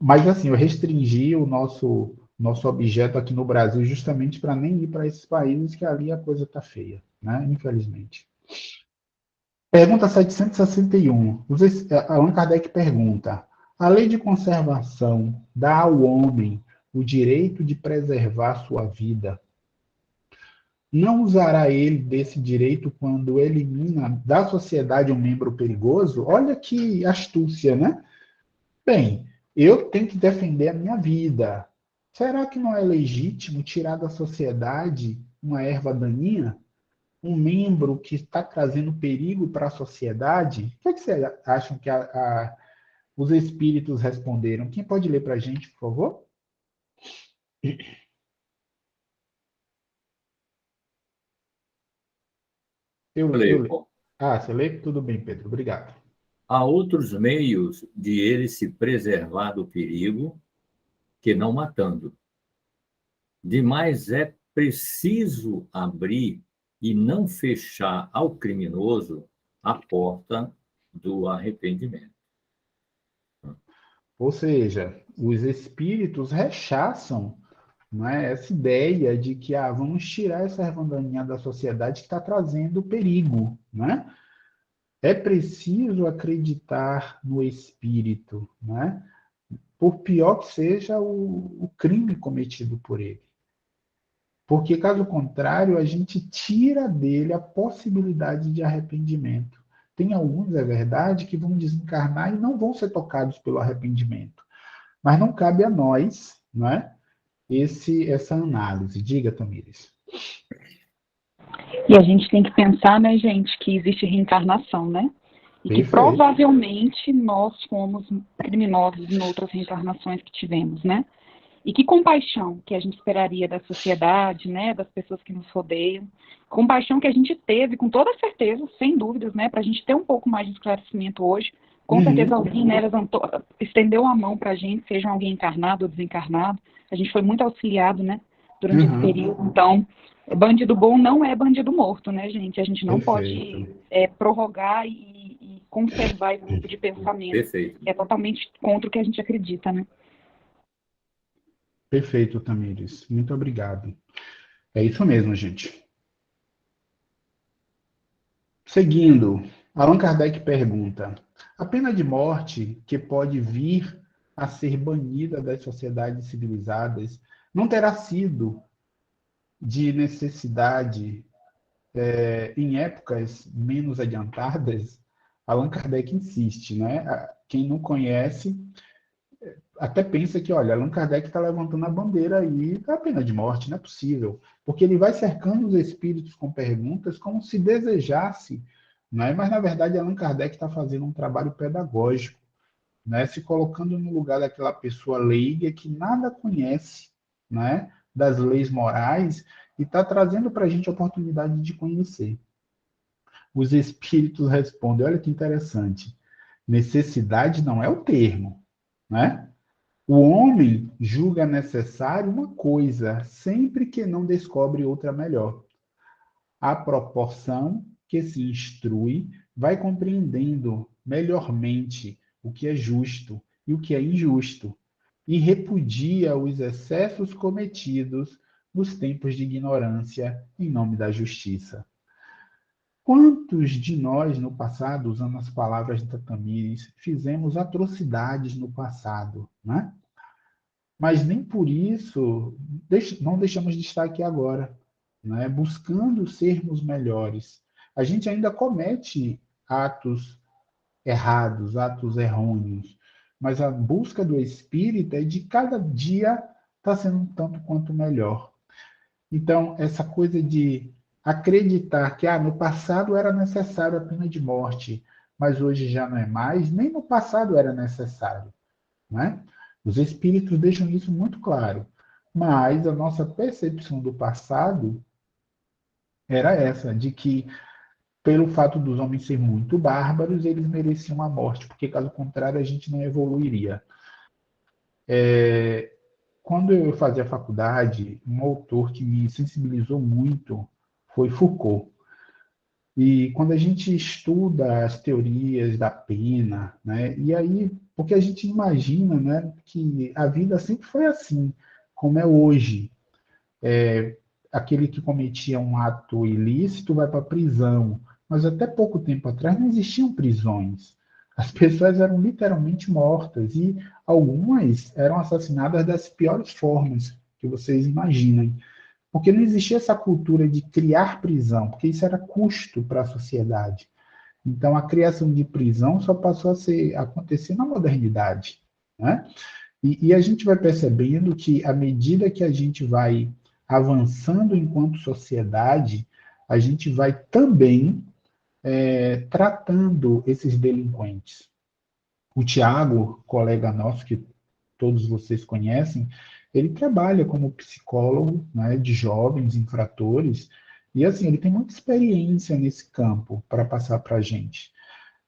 Mas assim, eu restringi o nosso objeto aqui no Brasil justamente para nem ir para esses países que ali a coisa está feia, né? Infelizmente. Pergunta 761. Allan Kardec pergunta: a lei de conservação dá ao homem o direito de preservar sua vida. Não usará ele desse direito quando elimina da sociedade um membro perigoso? Olha que astúcia, né? Bem, eu tenho que defender a minha vida. Será que não é legítimo tirar da sociedade uma erva daninha? Um membro que está trazendo perigo para a sociedade? O que é que vocês acham que os espíritos responderam? Quem pode ler para a gente, por favor? Eu Falei, leio. Ah, você lê? Tudo bem, Pedro. Obrigado. há outros meios de ele se preservar do perigo que não matando. Demais é preciso abrir e não fechar ao criminoso a porta do arrependimento. Ou seja, os espíritos rechaçam, não é, essa ideia de que vamos tirar essa ervandaninha da sociedade que está trazendo perigo. Né? É preciso acreditar no espírito, né? Por pior que seja o crime cometido por ele. Porque, caso contrário, a gente tira dele a possibilidade de arrependimento. Tem alguns, é verdade, que vão desencarnar e não vão ser tocados pelo arrependimento. Mas não cabe a nós, não é, essa análise. Diga, Tamires. E a gente tem que pensar, né, gente, que existe reencarnação, né? E que provavelmente nós fomos criminosos em outras reencarnações que tivemos, né? E que compaixão que a gente esperaria da sociedade, né, das pessoas que nos rodeiam, compaixão que a gente teve, com toda certeza, sem dúvidas, né, para a gente ter um pouco mais de esclarecimento hoje. Com certeza alguém, né, estendeu a mão para a gente, seja alguém encarnado ou desencarnado. A gente foi muito auxiliado, né, durante esse período. Então, bandido bom não é bandido morto, né, gente? A gente não pode prorrogar e conservar esse tipo de pensamento. É totalmente contra o que a gente acredita, né? Perfeito, Tamires. Muito obrigado. É isso mesmo, gente. Seguindo, Allan Kardec pergunta: a pena de morte, que pode vir a ser banida das sociedades civilizadas, não terá sido de necessidade em épocas menos adiantadas? Allan Kardec insiste, né? Quem não conhece até pensa que, olha, Allan Kardec está levantando a bandeira aí da pena de morte, não é possível. Porque ele vai cercando os espíritos com perguntas como se desejasse, né? Mas, na verdade, Allan Kardec está fazendo um trabalho pedagógico, né? Se colocando no lugar daquela pessoa leiga que nada conhece, né, das leis morais e está trazendo para a gente a oportunidade de conhecer. Os espíritos respondem, olha que interessante, necessidade não é o termo, né? O homem julga necessário uma coisa, sempre que não descobre outra melhor. À proporção que se instrui, vai compreendendo melhormente o que é justo e o que é injusto, e repudia os excessos cometidos nos tempos de ignorância em nome da justiça. Quantos de nós no passado, usando as palavras da Tamires, fizemos atrocidades no passado, né? Mas nem por isso não deixamos de estar aqui agora, né? Buscando sermos melhores. A gente ainda comete atos errados, atos errôneos, mas a busca do Espírito é de cada dia estar sendo um tanto quanto melhor. Então, essa coisa de acreditar que no passado era necessário a pena de morte, mas hoje já não é mais, nem no passado era necessário, né? Os espíritos deixam isso muito claro, mas a nossa percepção do passado era essa, de que pelo fato dos homens serem muito bárbaros, eles mereciam a morte, porque caso contrário a gente não evoluiria. Quando eu fazia faculdade, um autor que me sensibilizou muito foi Foucault. E quando a gente estuda as teorias da pena, né, e aí, porque a gente imagina, né, que a vida sempre foi assim, como é hoje. Aquele que cometia um ato ilícito vai para a prisão, mas até pouco tempo atrás não existiam prisões. As pessoas eram literalmente mortas e algumas eram assassinadas das piores formas que vocês imaginem. Porque não existia essa cultura de criar prisão, porque isso era custo para a sociedade. Então, a criação de prisão só passou a acontecer na modernidade, né? E a gente vai percebendo que, à medida que a gente vai avançando enquanto sociedade, a gente vai também tratando esses delinquentes. O Tiago, colega nosso, que todos vocês conhecem, ele trabalha como psicólogo, né, de jovens infratores, e assim, ele tem muita experiência nesse campo para passar para a gente.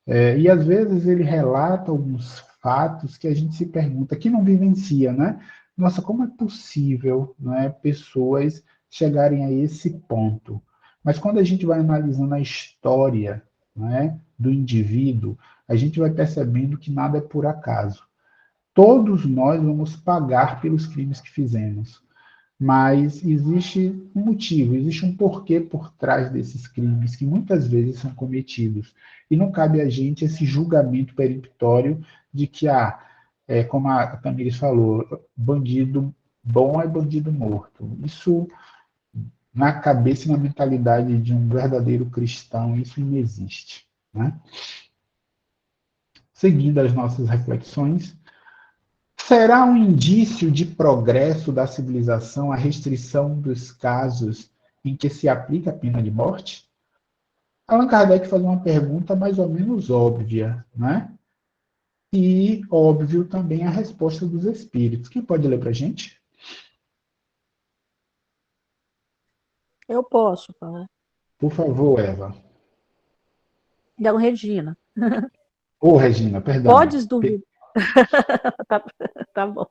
E às vezes ele relata alguns fatos que a gente se pergunta, que não vivencia, né? Nossa, como é possível, né, pessoas chegarem a esse ponto? Mas quando a gente vai analisando a história, né, do indivíduo, a gente vai percebendo que nada é por acaso. Todos nós vamos pagar pelos crimes que fizemos, mas existe um motivo, existe um porquê por trás desses crimes que muitas vezes são cometidos. E não cabe a gente esse julgamento peremptório de que, como a Tamires falou, bandido bom é bandido morto. Isso, na cabeça e na mentalidade de um verdadeiro cristão, isso não existe, né? Seguindo as nossas reflexões, será um indício de progresso da civilização a restrição dos casos em que se aplica a pena de morte? Allan Kardec faz uma pergunta mais ou menos óbvia, né? E óbvio também a resposta dos espíritos. Quem pode ler para a gente? Eu posso, Paulo. Por favor, Eva. Não, Regina. Regina, perdão. Podes duvidar. Tá bom.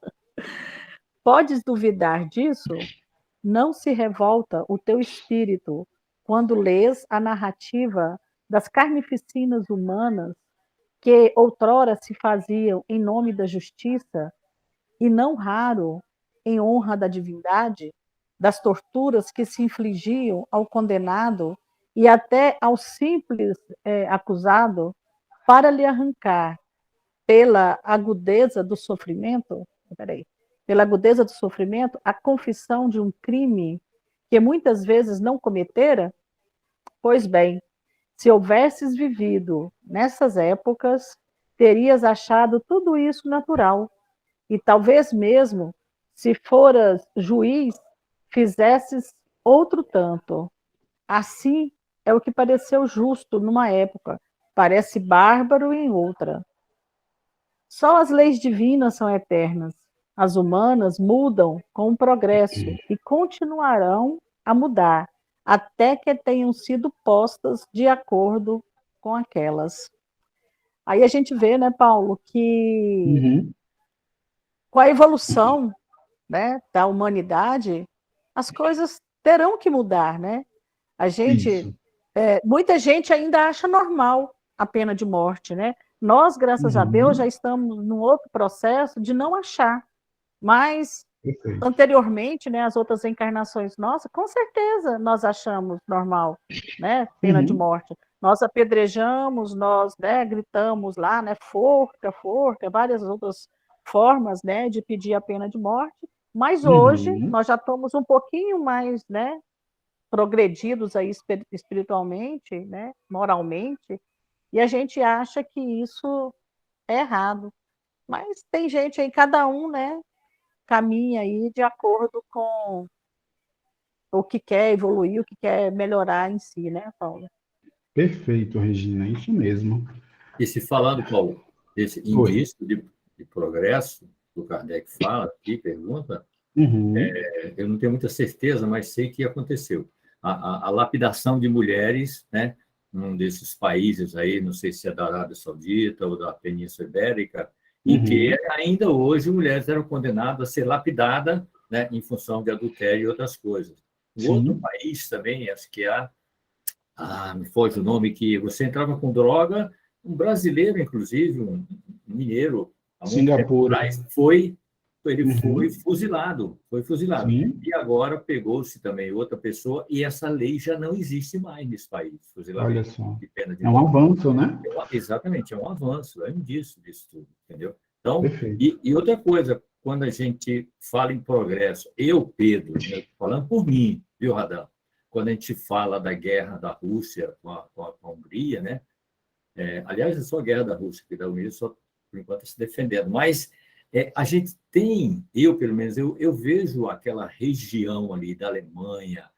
Podes duvidar disso? Não se revolta o teu espírito quando lês a narrativa das carnificinas humanas que outrora se faziam em nome da justiça e não raro em honra da divindade, das torturas que se infligiam ao condenado e até ao simples acusado para lhe arrancar pela agudeza do sofrimento, a confissão de um crime que muitas vezes não cometera? Pois bem, se houvesses vivido nessas épocas, terias achado tudo isso natural, e talvez mesmo, se foras juiz, fizesses outro tanto. Assim é o que pareceu justo numa época, parece bárbaro em outra. Só as leis divinas são eternas. As humanas mudam com o progresso e continuarão a mudar, até que tenham sido postas de acordo com aquelas. Aí a gente vê, né, Paulo, que com a evolução, né, da humanidade, as coisas terão que mudar, né? Muita gente ainda acha normal a pena de morte, né? Nós, graças a Deus, já estamos num outro processo de não achar, mas anteriormente, né, as outras encarnações nossas, com certeza nós achamos normal, né, pena de morte. Nós apedrejamos, nós, né, gritamos lá, né, forca, forca, várias outras formas, né, de pedir a pena de morte, mas hoje nós já estamos um pouquinho mais, né, progredidos aí espiritualmente, né, moralmente, e a gente acha que isso é errado. Mas tem gente aí, cada um, né, caminha aí de acordo com o que quer evoluir, o que quer melhorar em si, né, Paulo? Perfeito, Regina, isso mesmo. E se falando, Paulo, desse indício de progresso que o Kardec fala aqui, pergunta, eu não tenho muita certeza, mas sei que aconteceu. A lapidação de mulheres, né, num desses países aí, não sei se é da Arábia Saudita ou da Península Ibérica, em que ainda hoje mulheres eram condenadas a ser lapidadas, né, em função de adultério e outras coisas. Um outro país também, acho que me foge o nome, que você entrava com droga, um brasileiro, inclusive, um mineiro, há muito tempo atrás, foi fuzilado. E agora pegou-se também outra pessoa, e essa lei já não existe mais nesse país, fuzilamento de pena de morte. É um avanço, né? Exatamente, é um avanço, é um disso tudo, entendeu? Então, e outra coisa, quando a gente fala em progresso, Pedro, né, falando por mim, viu, Radam? Quando a gente fala da guerra da Rússia com a Hungria, né? Aliás, é só a guerra da Rússia, que da Hungria só, por enquanto, se defendendo, mas a gente tem, pelo menos, eu vejo aquela região ali da Alemanha,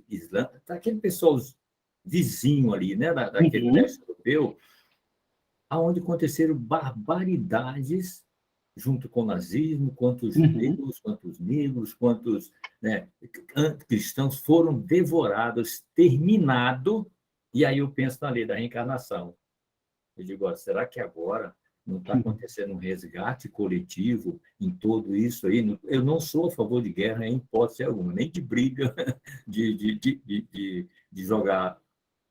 Islândia, aquele pessoal vizinho ali, né, daquele leste europeu, onde aconteceram barbaridades junto com o nazismo, quantos judeus, quantos negros, quantos, né, cristãos foram devorados, exterminados, e aí eu penso na lei da reencarnação. Eu digo, ó, será que agora não está acontecendo um resgate coletivo em tudo isso aí? Eu não sou a favor de guerra em hipótese alguma, nem de briga, de jogar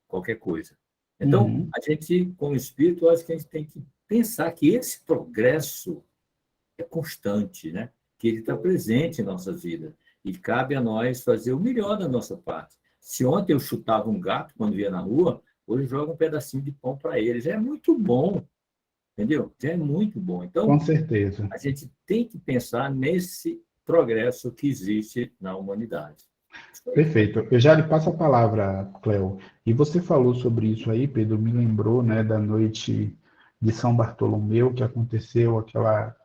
qualquer coisa. Então, a gente, como espírito, acho que a gente tem que pensar que esse progresso é constante, né? Que ele está presente em nossas vidas. E cabe a nós fazer o melhor da nossa parte. Se ontem eu chutava um gato quando ia na rua, hoje eu jogo um pedacinho de pão para ele. Já é muito bom, entendeu? Já é muito bom. Então, com certeza. A gente tem que pensar nesse progresso que existe na humanidade. Perfeito. Eu já lhe passo a palavra, Cléo. E você falou sobre isso aí, Pedro, me lembrou, né, da noite de São Bartolomeu, que aconteceu aquela,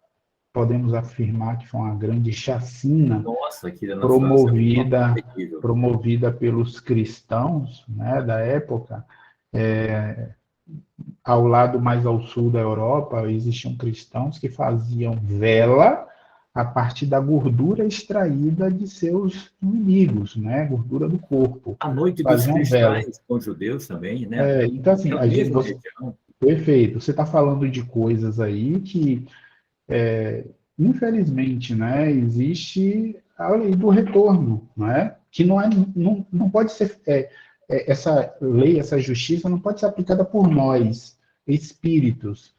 podemos afirmar que foi uma grande chacina. Nossa, aqui na França, promovida pelos cristãos, né, da época. Ao lado mais ao sul da Europa, existiam cristãos que faziam vela a partir da gordura extraída de seus inimigos, né? Gordura do corpo. A noite dos cristais com judeus também, né? Então, assim, perfeito. Você está falando de coisas aí que, infelizmente, né, existe a lei do retorno, né? Que não pode ser... essa lei, essa justiça não pode ser aplicada por nós, espíritos,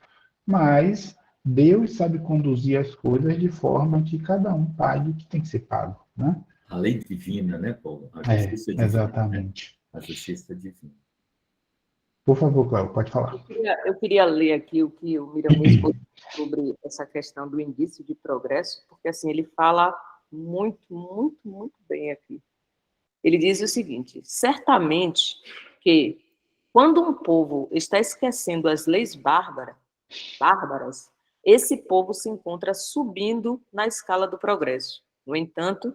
mas Deus sabe conduzir as coisas de forma que cada um pague o que tem que ser pago, né? A lei divina, né, Paulo? A justiça divina. Exatamente. Né? A justiça divina. Por favor, Cláudio, pode falar. Eu queria ler aqui o que o Miramês falou sobre essa questão do indício de progresso, porque assim ele fala muito, muito, muito bem aqui. Ele diz o seguinte: certamente que quando um povo está esquecendo as leis bárbaras, esse povo se encontra subindo na escala do progresso. No entanto,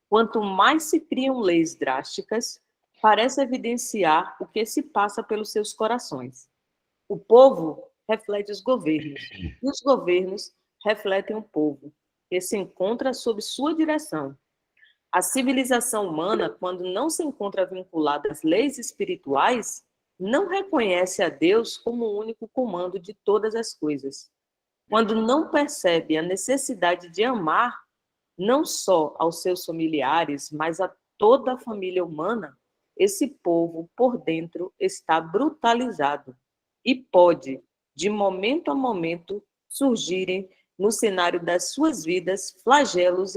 quanto mais se criam leis drásticas, parece evidenciar o que se passa pelos seus corações. O povo reflete os governos, e os governos refletem o povo, que se encontra sob sua direção. A civilização humana, quando não se encontra vinculada às leis espirituais, não reconhece a Deus como o único comando de todas as coisas. Quando não percebe a necessidade de amar, não só aos seus familiares, mas a toda a família humana, esse povo, por dentro, está brutalizado e pode, de momento a momento, surgirem no cenário das suas vidas flagelos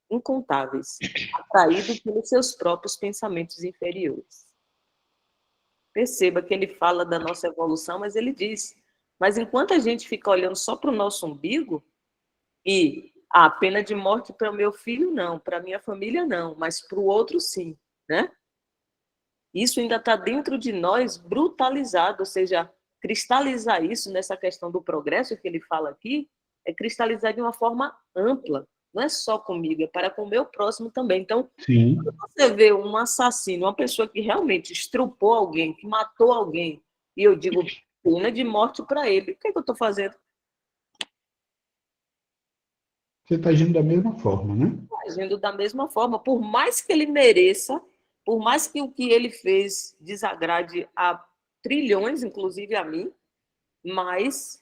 incontáveis, atraídos pelos seus próprios pensamentos inferiores. Perceba que ele fala da nossa evolução, mas ele diz, mas enquanto a gente fica olhando só para o nosso umbigo, e a pena de morte para o meu filho não, para a minha família não, mas para o outro sim, né? Isso ainda está dentro de nós brutalizado, ou seja, cristalizar isso nessa questão do progresso que ele fala aqui, é cristalizar de uma forma ampla, não é só comigo, é para com o meu próximo também. Então, sim, quando você vê um assassino, uma pessoa que realmente estrupou alguém, que matou alguém, e eu digo pena de morte para ele, o que é que eu estou fazendo? você está agindo da mesma forma, né? Agindo da mesma forma, por mais que ele mereça, por mais que o que ele fez desagrade a trilhões, inclusive a mim, mas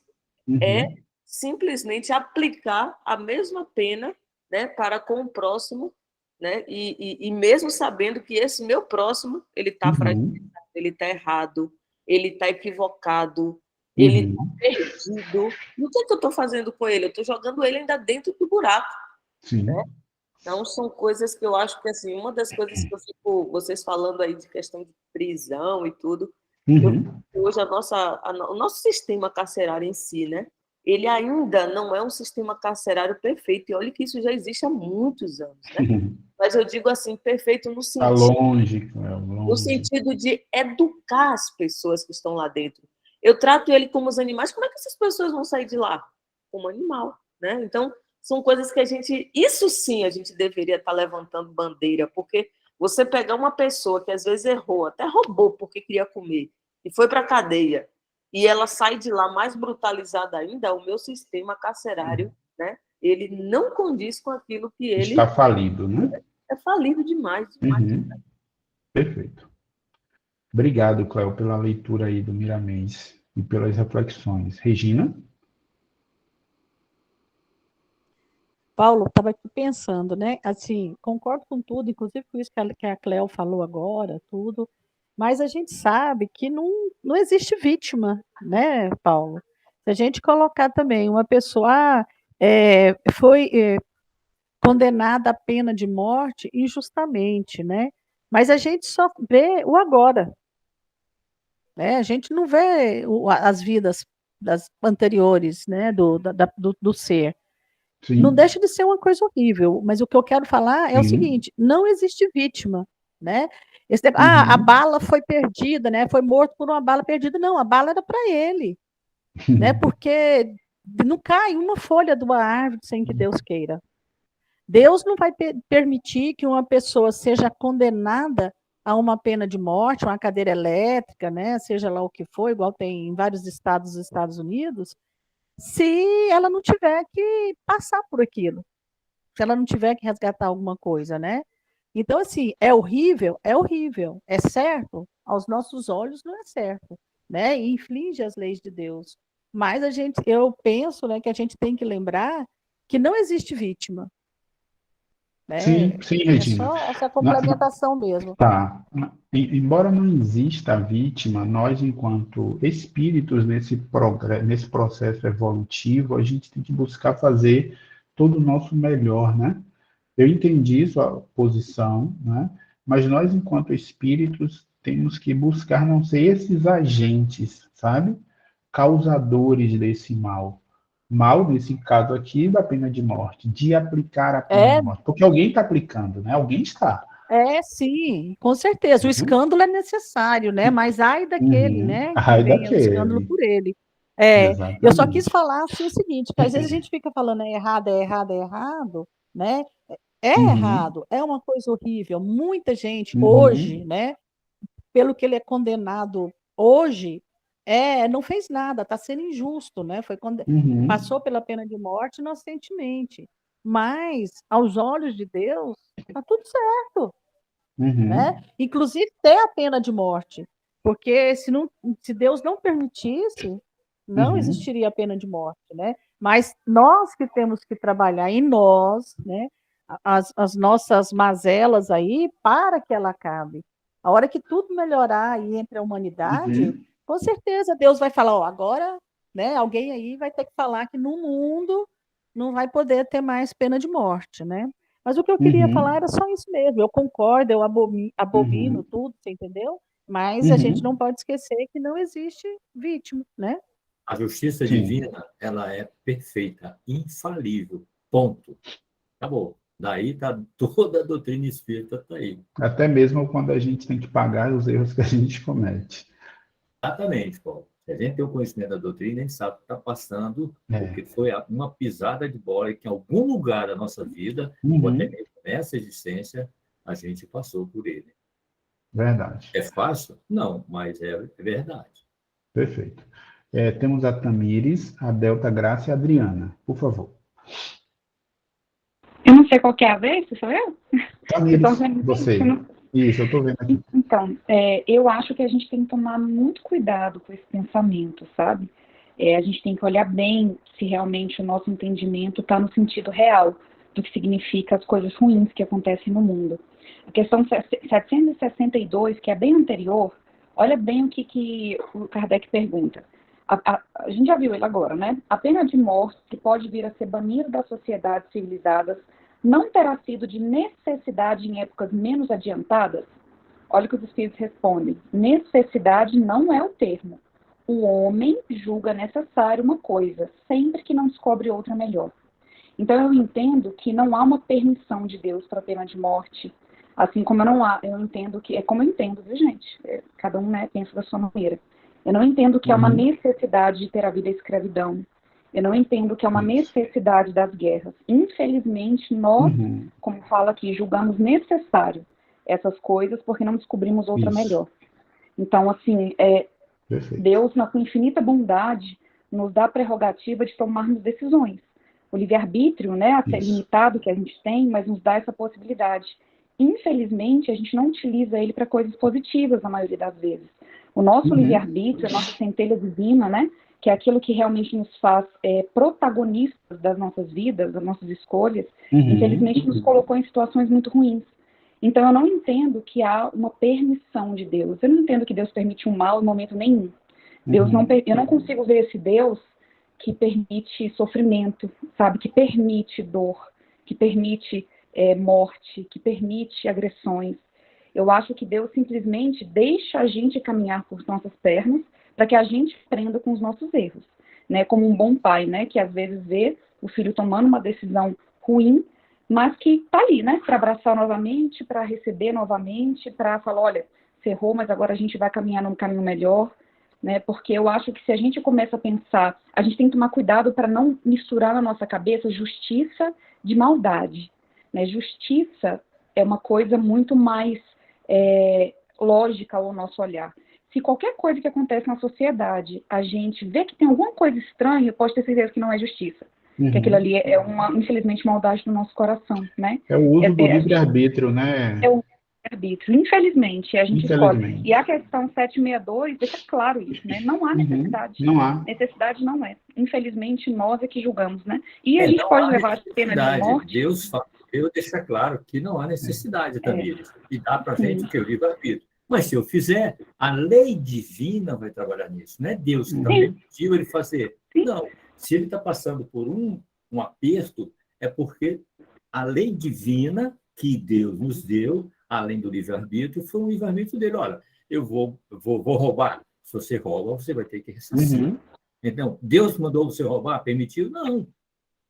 é simplesmente aplicar a mesma pena, né, para com o próximo, né, e mesmo sabendo que esse meu próximo, ele está fragilizado, ele está errado, ele está equivocado, ele está perdido. E o que eu estou fazendo com ele? Eu estou jogando ele ainda dentro do buraco. Sim. Né? Então, são coisas que eu acho que, assim, uma das coisas que eu fico, vocês falando aí de questão de prisão e tudo, hoje o nosso sistema carcerário em si, né, ele ainda não é um sistema carcerário perfeito, e olha que isso já existe há muitos anos, né? Mas eu digo assim, perfeito no sentido, longe. No sentido de educar as pessoas que estão lá dentro. Eu trato ele como os animais, como é que essas pessoas vão sair de lá? Como animal, né? Então, são coisas que isso sim a gente deveria estar levantando bandeira, porque você pegar uma pessoa que às vezes errou, até roubou porque queria comer, e foi para a cadeia, e ela sai de lá mais brutalizada ainda, o meu sistema carcerário, né, ele não condiz com aquilo que ele... Está falido, né? É falido demais. Perfeito. Obrigado, Cléo, pela leitura aí do Miramês. e pelas reflexões. Regina? Paulo, estava aqui pensando, né? Assim, concordo com tudo, inclusive com isso que a Cleo falou agora, tudo, mas a gente sabe que não existe vítima, né, Paulo? Se a gente colocar também uma pessoa, foi condenada à pena de morte injustamente, né? Mas a gente só vê o agora, né? A gente não vê as vidas das anteriores, né, do ser. Não Sim, deixa de ser uma coisa horrível, mas o que eu quero falar é o sim. seguinte: não existe vítima, né? A Uhum. bala foi perdida, né? Foi morto por uma bala perdida. Não, a bala era para ele, né? Porque não cai uma folha de uma árvore sem que Deus queira. Deus não vai permitir que uma pessoa seja condenada a uma pena de morte, uma cadeira elétrica, né? Seja lá o que for, igual tem em vários estados dos Estados Unidos, se ela não tiver que passar por aquilo, se ela não tiver que resgatar alguma coisa, né? Então, assim, é horrível? É horrível. É certo? Aos nossos olhos não é certo, né? E inflige as leis de Deus. Mas eu penso, né, que a gente tem que lembrar que não existe vítima, né? Sim, sim, É Regina. só essa Na- complementação mesmo. Tá. Embora não exista a vítima, nós, enquanto espíritos nesse processo evolutivo, a gente tem que buscar fazer todo o nosso melhor, né? Eu entendi sua posição, né? Mas nós, enquanto espíritos, temos que buscar não ser esses agentes, sabe? Causadores desse mal. Mal, nesse caso aqui, da pena de morte, de aplicar a pena de É, morte. Porque alguém está aplicando, né? Alguém está. sim, com certeza. O Uhum. escândalo é necessário, né? Mas ai daquele, Uhum. né, que Ai venha o escândalo daquele. por ele. Eu só quis Exatamente. falar assim o seguinte, que às vezes a gente fica falando é errado, é errado, é errado, né? É Uhum. errado, é uma coisa horrível. Muita gente hoje, Uhum. né, pelo que ele é condenado hoje, não fez nada, está sendo injusto, né? Uhum. Passou pela pena de morte inocentemente. Mas, aos olhos de Deus, está tudo certo, né? Uhum. Inclusive ter a pena de morte, porque se Deus não permitisse, não Uhum. existiria a pena de morte, né? Mas nós que temos que trabalhar em nós, né? As nossas mazelas aí para que ela acabe. A hora que tudo melhorar aí entre a humanidade, Uhum. com certeza Deus vai falar, ó, agora, né? Alguém aí vai ter que falar que no mundo não vai poder ter mais pena de morte, né? Mas o que eu queria falar Uhum. era só isso mesmo. Eu concordo, eu abomino Uhum. tudo, você entendeu? Mas a gente não Uhum. pode esquecer que não existe vítima, né? A justiça Sim. divina, ela é perfeita, infalível. Ponto. Acabou. Daí tá toda a doutrina espírita tá aí. Até mesmo quando a gente tem que pagar os erros que a gente comete. Exatamente, Paulo. Se a gente tem o conhecimento da doutrina, a gente sabe que está passando, É. porque foi uma pisada de bola que em algum lugar da nossa vida, ou até Uhum. mesmo nessa existência, a gente passou por ele. Verdade. É fácil? Não, mas é verdade. Perfeito. Temos a Tamires, a Delta Graça e a Adriana. Por favor. Eu não sei qual que é a vez, sou eu? Eu estou Tamires, vendo bem. você. Isso, eu estou vendo aqui. Então, eu acho que a gente tem que tomar muito cuidado com esse pensamento, sabe? A gente tem que olhar bem se realmente o nosso entendimento está no sentido real do que significa as coisas ruins que acontecem no mundo. A questão 762, que é bem anterior, olha bem o que o Kardec pergunta. A gente já viu ele agora, né? A pena de morte, que pode vir a ser banida das sociedades civilizadas, não terá sido de necessidade em épocas menos adiantadas? Olha o que os espíritos respondem. Necessidade não é o termo. O homem julga necessário uma coisa, sempre que não descobre outra melhor. Então eu entendo que não há uma permissão de Deus para a pena de morte, assim como eu entendo que, como eu entendo, viu gente? Cada um, né, pensa da sua maneira. Eu não entendo que há uma Uhum. necessidade de ter a vida escravidão. Eu não entendo que há uma Isso. necessidade das guerras. Infelizmente, nós, Uhum. como fala aqui, julgamos necessário essas coisas porque não descobrimos outra Isso. melhor. Então, assim, Perfeito. Deus, na sua infinita bondade, nos dá a prerrogativa de tomarmos decisões. O livre-arbítrio, né, até Isso. limitado que a gente tem, mas nos dá essa possibilidade. Infelizmente, a gente não utiliza ele para coisas positivas na maioria das vezes. O nosso livre-arbítrio, a nossa centelha divina, né? Que é aquilo que realmente nos faz protagonistas das nossas vidas, das nossas escolhas, infelizmente nos colocou em situações muito ruins. Então, eu não entendo que há uma permissão de Deus. Eu não entendo que Deus permite um mal em momento nenhum. Eu não consigo ver esse Deus que permite sofrimento, sabe? Que permite dor, que permite morte, que permite agressões. Eu acho que Deus simplesmente deixa a gente caminhar por nossas pernas para que a gente aprenda com os nossos erros, né? Como um bom pai, né? Que às vezes vê o filho tomando uma decisão ruim, mas que está ali, né? Para abraçar novamente, para receber novamente, para falar, olha, você errou, mas agora a gente vai caminhar num caminho melhor, né? Porque eu acho que se a gente começa a pensar, a gente tem que tomar cuidado para não misturar na nossa cabeça justiça de maldade, né? Justiça é uma coisa muito mais lógica ao nosso olhar. Se qualquer coisa que acontece na sociedade, a gente vê que tem alguma coisa estranha, pode ter certeza que não é justiça. Que aquilo ali é uma, infelizmente, maldade do nosso coração, né? É o uso do livre-arbítrio, né? É o livre-arbítrio. Infelizmente, a gente escolhe. E a questão 762 deixa claro isso, né? Não há necessidade. Não há. Necessidade não é. Infelizmente, nós é que julgamos, né? E a gente pode levar a pena de morte. Deus deixa claro que não há necessidade, Tamires. E dá para a gente que o livre-arbítrio. Mas se eu fizer, a lei divina vai trabalhar nisso. Não é Deus que também pediu ele fazer. Não. Se ele está passando por um aperto, é porque a lei divina que Deus nos deu, além do livre-arbítrio, foi um livre-arbítrio dele. Olha, eu vou roubar. Se você rouba, você vai ter que ressarcir. Então, Deus mandou você roubar? Permitiu? Não.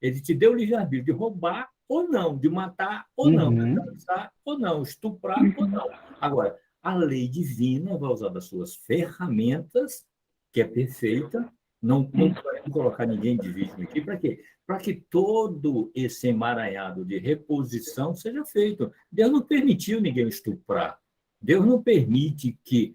Ele te deu o livre-arbítrio de roubar ou não, de matar ou não, de dançar ou não, estuprar ou não. Agora, a lei divina vai usar das suas ferramentas, que é perfeita. Não podemos colocar ninguém de vítima aqui. Para quê? Para que todo esse emaranhado de reposição seja feito. Deus não permitiu ninguém estuprar. Deus não permite que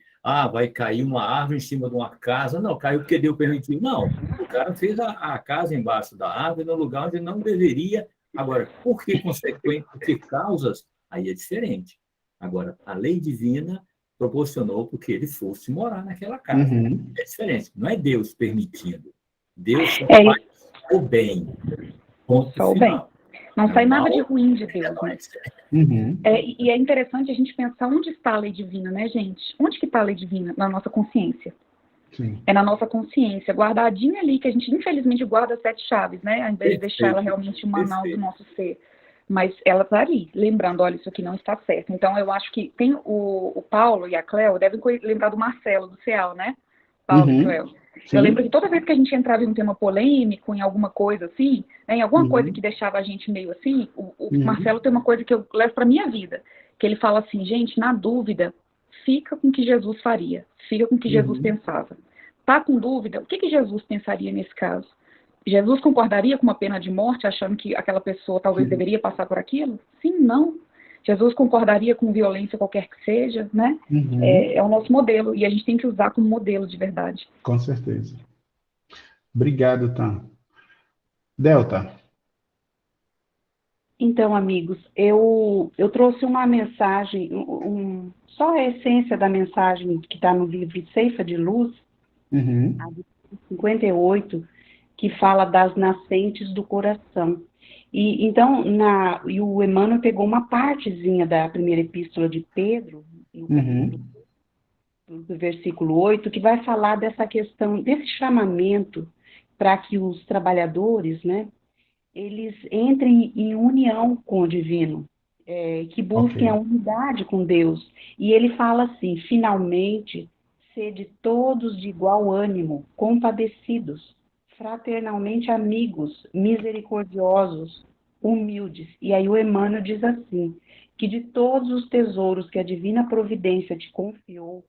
vai cair uma árvore em cima de uma casa. Não, caiu porque Deus permitiu. Não, o cara fez a casa embaixo da árvore, no lugar onde não deveria. Agora, por que consequência, por que causas? Aí é diferente. Agora, a lei divina proporcionou porque ele fosse morar naquela casa. É diferente. Não é Deus permitindo. Deus só faz o bem. Ponto só o final. bem. Não sai nada de ruim de Deus, né? E é interessante a gente pensar onde está a lei divina, né, gente? Onde que está a lei divina? Na nossa consciência. Sim. É na nossa consciência, guardadinha ali, que a gente infelizmente guarda 7 chaves, né? Ao invés de deixar ela realmente manual do nosso ser. Mas ela está ali, lembrando, olha, isso aqui não está certo. Então, eu acho que tem o Paulo e a Cleo devem lembrar do Marcelo, do CEAL, né? Paulo e Cleo. Eu lembro que toda vez que a gente entrava em um tema polêmico, em alguma coisa assim, né, em alguma coisa que deixava a gente meio assim, o Marcelo tem uma coisa que eu levo para minha vida, que ele fala assim, gente, na dúvida, fica com o que Jesus faria, fica com o que Jesus pensava. Tá com dúvida? O que Jesus pensaria nesse caso? Jesus concordaria com uma pena de morte, achando que aquela pessoa talvez deveria passar por aquilo? Sim, não. Jesus concordaria com violência qualquer que seja, né? É o nosso modelo, e a gente tem que usar como modelo de verdade. Com certeza. Obrigado, Tam. Delta. Então, amigos, eu trouxe uma mensagem, só a essência da mensagem que está no livro Ceifa de Luz, a de 58, que fala das nascentes do coração. E então, e o Emmanuel pegou uma partezinha da primeira epístola de Pedro, no versículo 8, que vai falar dessa questão, desse chamamento para que os trabalhadores, né, eles entrem em união com o divino, que busquem a unidade com Deus. E ele fala assim, finalmente, sede todos de igual ânimo, compadecidos, fraternalmente amigos, misericordiosos, humildes. E aí o Emmanuel diz assim, que de todos os tesouros que a divina providência te confiou,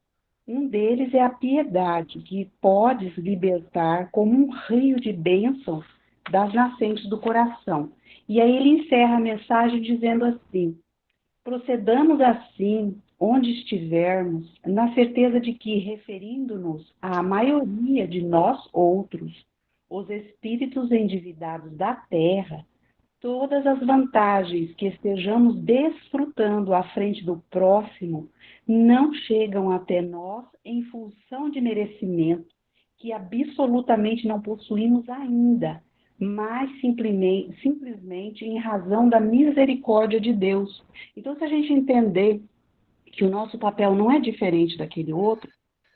um deles é a piedade, que podes libertar como um rio de bênçãos das nascentes do coração. E aí ele encerra a mensagem dizendo assim, procedamos assim, onde estivermos, na certeza de que, referindo-nos à maioria de nós outros, os espíritos endividados da terra, todas as vantagens que estejamos desfrutando à frente do próximo não chegam até nós em função de merecimento que absolutamente não possuímos ainda, mas simplesmente em razão da misericórdia de Deus. Então, se a gente entender que o nosso papel não é diferente daquele outro,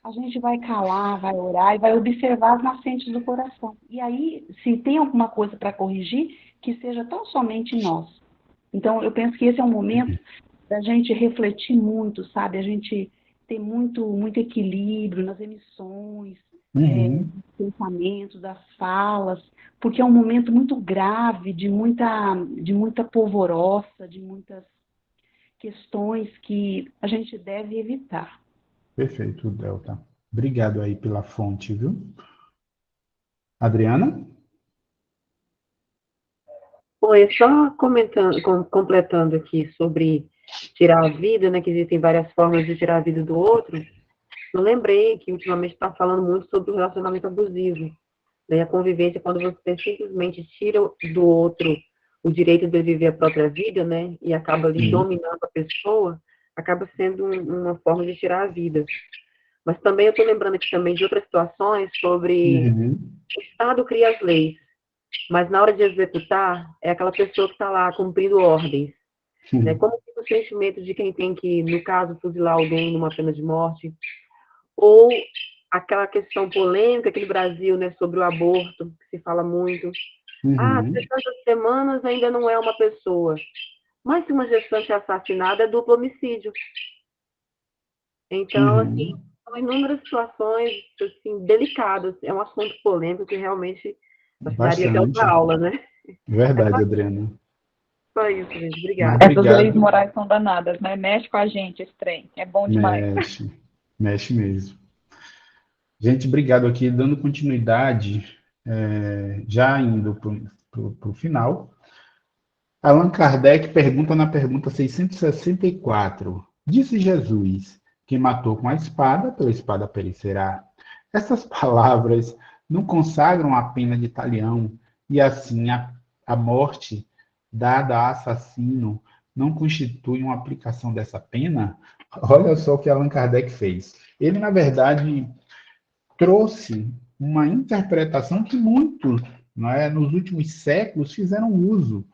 a gente vai calar, vai orar e vai observar as nascentes do coração. E aí, se tem alguma coisa para corrigir, que seja tão somente nós. Então, eu penso que esse é um momento da gente refletir muito, sabe? A gente ter muito equilíbrio nas emissões, dos pensamentos, das falas, porque é um momento muito grave, de muita polvorosa, de muitas questões que a gente deve evitar. Perfeito, Delta. Obrigado aí pela fonte, viu? Adriana? Oi, só completando aqui sobre tirar a vida, né, que existem várias formas de tirar a vida do outro. Eu lembrei que ultimamente está falando muito sobre o relacionamento abusivo, né, a convivência quando você simplesmente tira do outro o direito de viver a própria vida, né, e acaba ali dominando a pessoa, acaba sendo uma forma de tirar a vida. Mas também eu estou lembrando aqui também de outras situações sobre o Estado cria as leis, mas na hora de executar, é aquela pessoa que está lá cumprindo ordens. Né? Como fica o sentimento de quem tem que, no caso, fuzilar alguém numa pena de morte? Ou aquela questão polêmica aqui no Brasil, né, sobre o aborto, que se fala muito. Até tantas semanas ainda não é uma pessoa. Mas se uma gestante é assassinada, é duplo homicídio. Então, assim, são inúmeras situações assim, delicadas. É um assunto polêmico que realmente daria até outra aula, né? Verdade, Adriana. Só isso, gente. Obrigada. Essas leis morais são danadas, né? Mexe com a gente esse trem. É bom demais. Mexe mesmo. Gente, obrigado aqui. Dando continuidade, já indo para o final. Allan Kardec pergunta na pergunta 664. Disse Jesus, quem matou com a espada, pela espada perecerá. Essas palavras não consagram a pena de talião, e assim a morte dada a assassino não constitui uma aplicação dessa pena? Olha só o que Allan Kardec fez. Ele, na verdade, trouxe uma interpretação que muitos, nos últimos séculos, fizeram uso,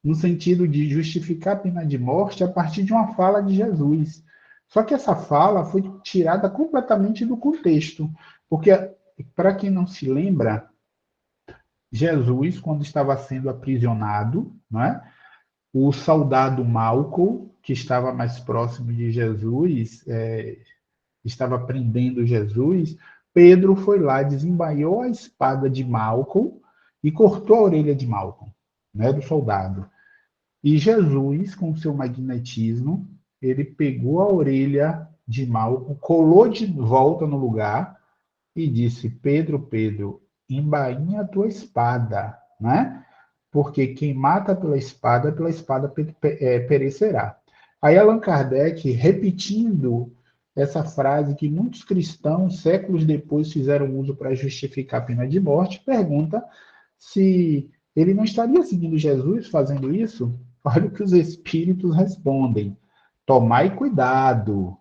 no sentido de justificar a pena de morte a partir de uma fala de Jesus. Só que essa fala foi tirada completamente do contexto, porque, para quem não se lembra, Jesus, quando estava sendo aprisionado, o soldado Malco, que estava mais próximo de Jesus, estava prendendo Jesus, Pedro foi lá, desembaiou a espada de Malco e cortou a orelha de Malco, do soldado. E Jesus, com seu magnetismo, ele pegou a orelha de Malco, colou de volta no lugar e disse: Pedro, Pedro, embainha a tua espada, porque quem mata pela espada perecerá. Aí Allan Kardec, repetindo essa frase que muitos cristãos, séculos depois, fizeram uso para justificar a pena de morte, pergunta se ele não estaria seguindo Jesus fazendo isso? Olha o que os espíritos respondem: tomai cuidado,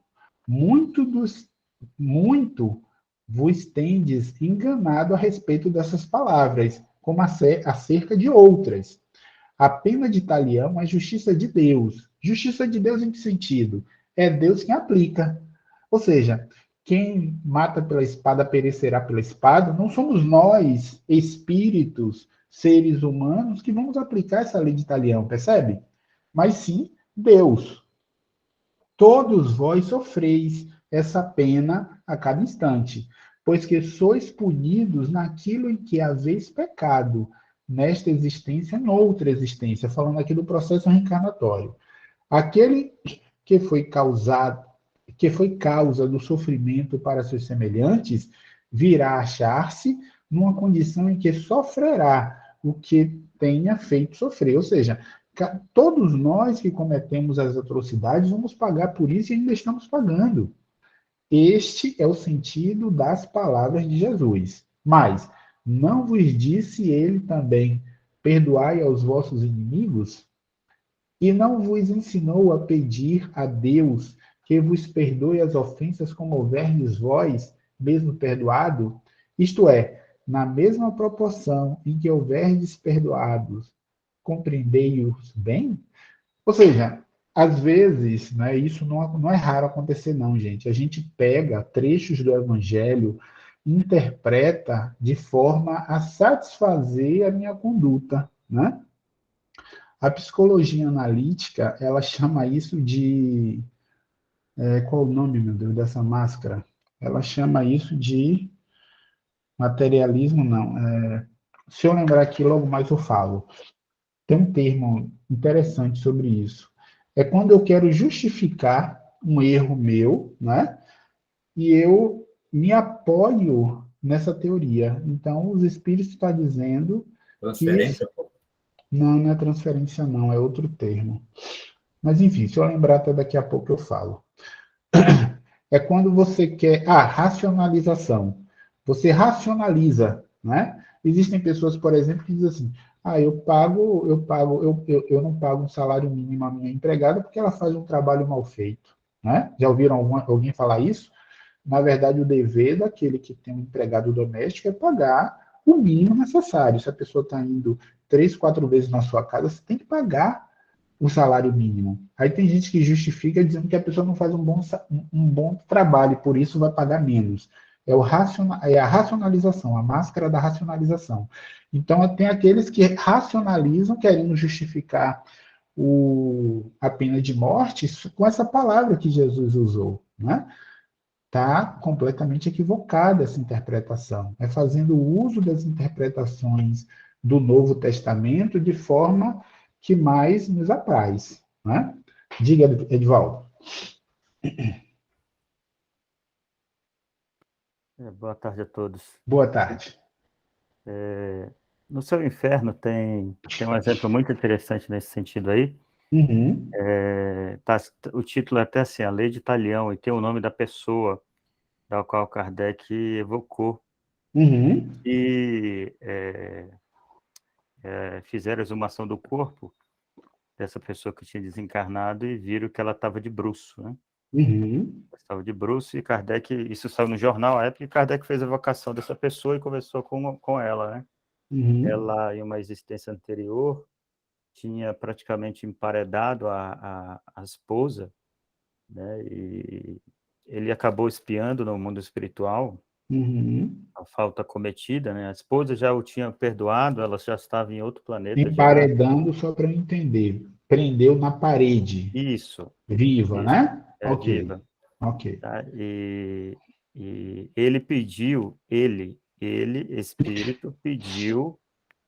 muito vos tendes enganado a respeito dessas palavras, como acerca de outras. A pena de talião é justiça de Deus. Justiça de Deus em que sentido? É Deus quem aplica. Ou seja, quem mata pela espada perecerá pela espada. Não somos nós, espíritos, seres humanos, que vamos aplicar essa lei de talião, percebe? Mas sim Deus. Todos vós sofreis essa pena a cada instante, pois que sois punidos naquilo em que haveis pecado, nesta existência, noutra existência, falando aqui do processo reencarnatório. Aquele que foi causa do sofrimento para seus semelhantes, virá achar-se numa condição em que sofrerá o que tenha feito sofrer. Ou seja, todos nós que cometemos as atrocidades vamos pagar por isso e ainda estamos pagando. Este é o sentido das palavras de Jesus. Mas não vos disse ele também: perdoai aos vossos inimigos? E não vos ensinou a pedir a Deus que vos perdoe as ofensas como houverdes vós mesmo perdoado? Isto é, na mesma proporção em que houverdes perdoados, compreendei-os bem? Ou seja, às vezes, né, isso não é raro acontecer, não, gente. A gente pega trechos do Evangelho, interpreta de forma a satisfazer a minha conduta, né? A psicologia analítica, ela chama isso de... qual o nome, meu Deus, dessa máscara? Ela chama isso de materialismo, não. Se eu lembrar aqui, logo mais eu falo. Tem um termo interessante sobre isso. É quando eu quero justificar um erro meu, né? E eu me apoio nessa teoria. Então, os espíritos estão dizendo Transferência, que... Não é transferência, não, é outro termo. Mas, enfim, se eu lembrar até daqui a pouco eu falo. É quando você quer... racionalização. Você racionaliza, né? Existem pessoas, por exemplo, que dizem assim, eu não pago um salário mínimo à minha empregada porque ela faz um trabalho mal feito, né? Já ouviram alguém falar isso? Na verdade, o dever daquele que tem um empregado doméstico é pagar o mínimo necessário. Se a pessoa está indo 3, 4 vezes na sua casa, você tem que pagar o salário mínimo. Aí tem gente que justifica dizendo que a pessoa não faz um bom trabalho, por isso vai pagar menos. É a racionalização, a máscara da racionalização. Então, tem aqueles que racionalizam, querendo justificar a pena de morte com essa palavra que Jesus usou, né? Está completamente equivocada essa interpretação. É fazendo uso das interpretações do Novo Testamento de forma que mais nos apraz, né? Diga, Edivaldo. Boa tarde a todos. Boa tarde. No Seu Inferno tem um exemplo muito interessante nesse sentido aí. Uhum. O título é até assim, A Lei de Talião, e tem o nome da pessoa da qual Kardec evocou. Uhum. E fizeram a exumação do corpo dessa pessoa que tinha desencarnado e viram que ela estava de bruço, né? Uhum. Estava de bruço, e Kardec, isso saiu no jornal à época, e Kardec fez a evocação dessa pessoa e conversou com ela, né? Uhum. Ela, em uma existência anterior, tinha praticamente emparedado a esposa, né? E ele acabou espiando no mundo espiritual a falta cometida, né? A esposa já o tinha perdoado, ela já estava em outro planeta. Emparedando, só para eu entender. Prendeu na parede. Isso. Viva, Isso. né? Ok. Viva. Ok. Tá? E ele pediu, espírito, pediu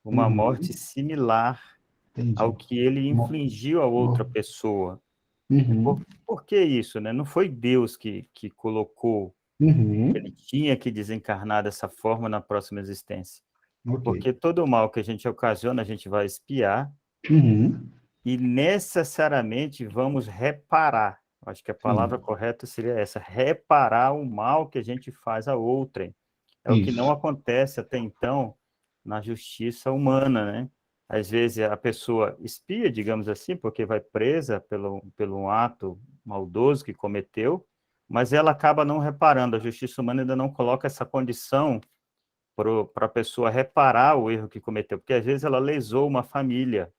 uma morte similar ao que ele infligiu a outra pessoa. Por que isso, né? Não foi Deus que colocou, ele tinha que desencarnar dessa forma na próxima existência. Porque todo o mal que a gente ocasiona, a gente vai expiar e necessariamente vamos reparar. Acho que a palavra correta seria essa, reparar o mal que a gente faz a outrem. É o que não acontece até então na justiça humana, né? Às vezes a pessoa expia, digamos assim, porque vai presa pelo ato maldoso que cometeu, mas ela acaba não reparando. A justiça humana ainda não coloca essa condição para a pessoa reparar o erro que cometeu, porque às vezes ela lesou uma família.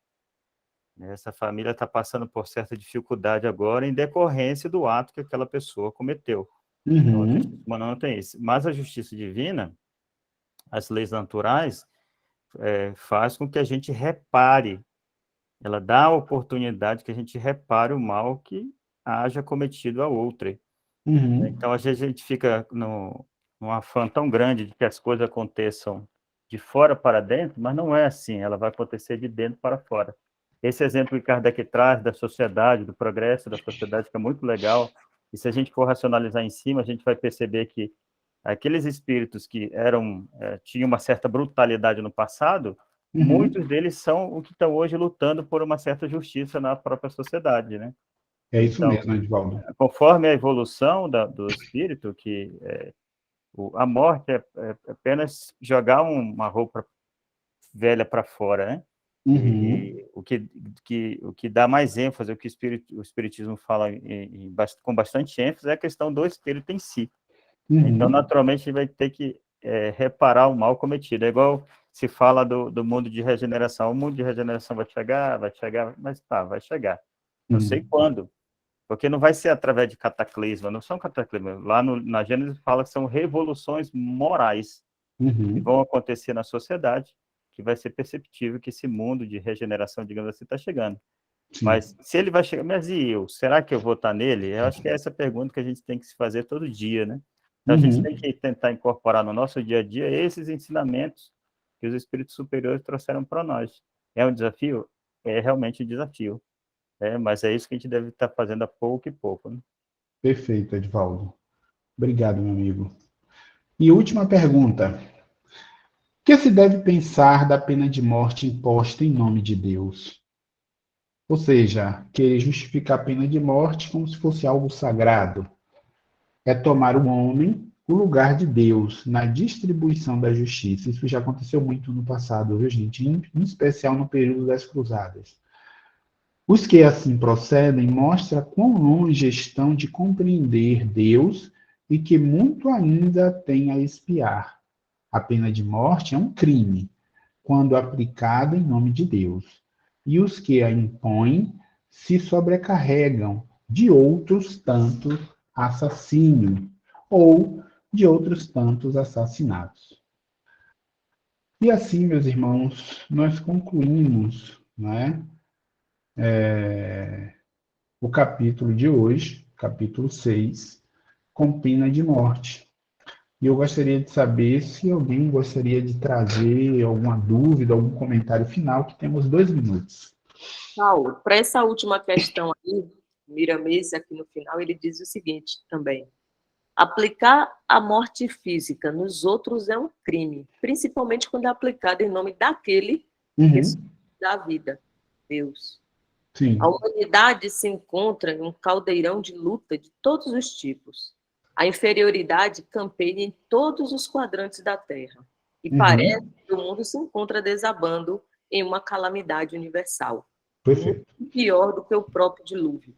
Essa família está passando por certa dificuldade agora em decorrência do ato que aquela pessoa cometeu. Então, a justiça humana não tem isso. Mas a justiça divina, as leis naturais, faz com que a gente repare. Ela dá a oportunidade que a gente repare o mal que haja cometido a outra. Então, às vezes, a gente fica num afã tão grande de que as coisas aconteçam de fora para dentro, mas não é assim. Ela vai acontecer de dentro para fora. Esse exemplo que Kardec traz da sociedade, do progresso da sociedade, que é muito legal, e se a gente for racionalizar em cima, a gente vai perceber que aqueles espíritos que tinham uma certa brutalidade no passado, muitos deles são o que estão hoje lutando por uma certa justiça na própria sociedade, né? É isso mesmo, Edivaldo. Conforme a evolução do espírito, a morte é apenas jogar uma roupa velha para fora, né? E o que dá mais ênfase, o que o Espiritismo fala com bastante ênfase, é a questão do espírito em si. Então, naturalmente, a gente vai ter que reparar o mal cometido. É igual se fala do mundo de regeneração. O mundo de regeneração vai chegar, mas vai chegar. Não sei quando, porque não vai ser através de cataclisma, não são cataclismas. Lá na Gênesis fala que são revoluções morais que vão acontecer na sociedade, que vai ser perceptível que esse mundo de regeneração, digamos assim, está chegando. Sim. Mas se ele vai chegar, mas e eu? Será que eu vou estar nele? Eu acho que é essa pergunta que a gente tem que se fazer todo dia, né? Então, a gente tem que tentar incorporar no nosso dia a dia esses ensinamentos que os espíritos superiores trouxeram para nós. É um desafio? É realmente um desafio. Mas é isso que a gente deve estar fazendo a pouco e pouco, né? Perfeito, Edvaldo. Obrigado, meu amigo. E última pergunta. O que se deve pensar da pena de morte imposta em nome de Deus? Ou seja, querer justificar a pena de morte como se fosse algo sagrado. É tomar o homem o lugar de Deus na distribuição da justiça. Isso já aconteceu muito no passado, viu, gente? Em especial no período das Cruzadas. Os que assim procedem mostram quão longe estão de compreender Deus e que muito ainda têm a expiar. A pena de morte é um crime, quando aplicada em nome de Deus. E os que a impõem se sobrecarregam de outros tantos assassínios ou de outros tantos assassinatos. E assim, meus irmãos, nós concluímos, o capítulo de hoje, capítulo 6, com pena de morte. E eu gostaria de saber se alguém gostaria de trazer alguma dúvida, algum comentário final, que temos 2 minutos. Paulo, para essa última questão aí, Miramês, aqui no final, ele diz o seguinte também: aplicar a morte física nos outros é um crime, principalmente quando é aplicado em nome daquele que dá a vida, Deus. Sim. A humanidade se encontra em um caldeirão de luta de todos os tipos. A inferioridade campeia em todos os quadrantes da Terra. E parece que o mundo se encontra desabando em uma calamidade universal. Perfeito. Muito pior do que o próprio dilúvio.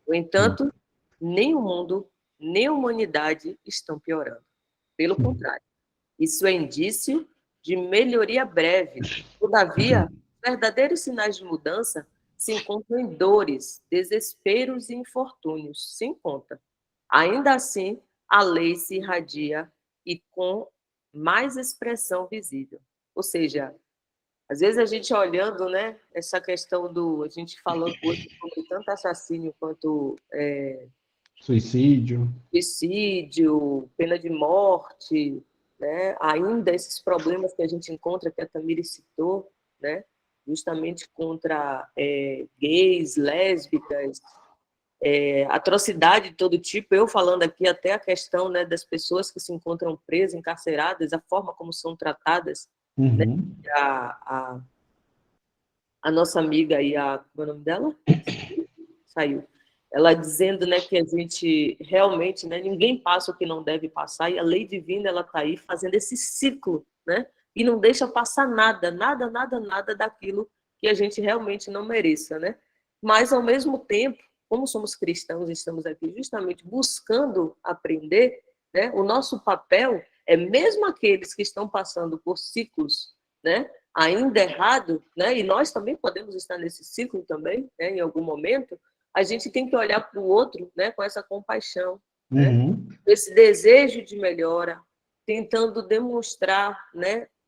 No entanto, nem o mundo, nem a humanidade estão piorando. Pelo contrário, isso é indício de melhoria breve. Todavia, verdadeiros sinais de mudança se encontram em dores, desesperos e infortúnios, sem conta. Ainda assim, a lei se irradia e com mais expressão visível. Ou seja, às vezes a gente olhando, essa questão a gente falando hoje sobre tanto assassínio quanto suicídio, pena de morte, ainda esses problemas que a gente encontra, que a Tamires citou, justamente contra gays, lésbicas, atrocidade de todo tipo. Eu falando aqui até a questão das pessoas que se encontram presas, encarceradas, a forma como são tratadas. A nossa amiga aí, qual é o nome dela? Saiu. Ela dizendo que a gente realmente, ninguém passa o que não deve passar, e a lei divina ela está aí fazendo esse ciclo, e não deixa passar nada daquilo que a gente realmente não mereça, Mas, ao mesmo tempo, como somos cristãos e estamos aqui justamente buscando aprender, o nosso papel é, mesmo aqueles que estão passando por ciclos, ainda errado, e nós também podemos estar nesse ciclo também, em algum momento, a gente tem que olhar para o outro, com essa compaixão, esse desejo de melhora, tentando demonstrar,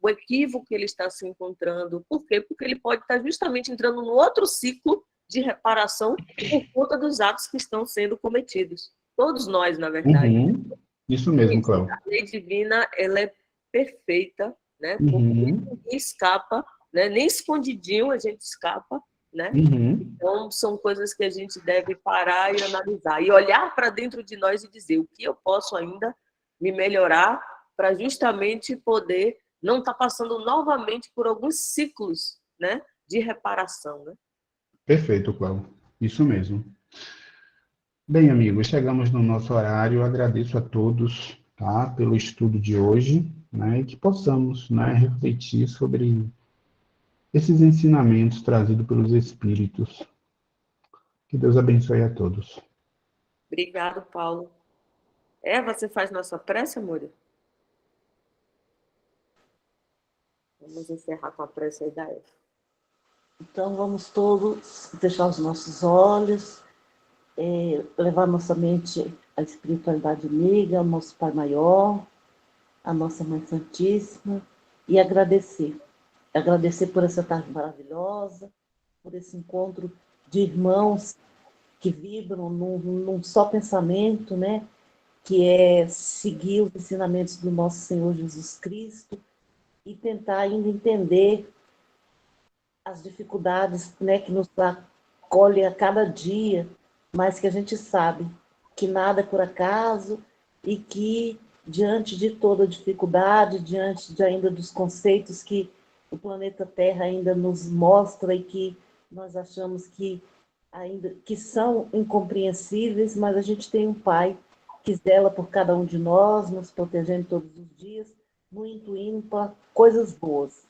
o equívoco que ele está se encontrando. Por quê? Porque ele pode estar justamente entrando no outro ciclo de reparação por conta dos atos que estão sendo cometidos. Todos nós, na verdade. Isso mesmo, Cláudio. A lei divina, ela é perfeita, porque ninguém escapa, nem escondidinho a gente escapa, Então, são coisas que a gente deve parar e analisar, e olhar para dentro de nós e dizer o que eu posso ainda me melhorar para justamente poder não estar passando novamente por alguns ciclos, de reparação, Perfeito, Cláudio. Isso mesmo. Bem, amigos, chegamos no nosso horário. Eu agradeço a todos, pelo estudo de hoje, e que possamos, refletir sobre esses ensinamentos trazidos pelos Espíritos. Que Deus abençoe a todos. Obrigado, Paulo. Você faz nossa prece, amor? Vamos encerrar com a prece aí da Eva. Então, vamos todos fechar os nossos olhos, levar nossa mente à espiritualidade amiga, ao nosso Pai Maior, à nossa Mãe Santíssima, e agradecer. Agradecer por essa tarde maravilhosa, por esse encontro de irmãos que vibram num só pensamento, né? Que é seguir os ensinamentos do nosso Senhor Jesus Cristo e tentar ainda entender as dificuldades, né, que nos acolhem a cada dia, mas que a gente sabe que nada é por acaso e que, diante de toda dificuldade, diante ainda dos conceitos que o planeta Terra ainda nos mostra e que nós achamos que ainda que são incompreensíveis, mas a gente tem um Pai que zela por cada um de nós, nos protegendo todos os dias, nos intuindo para coisas boas.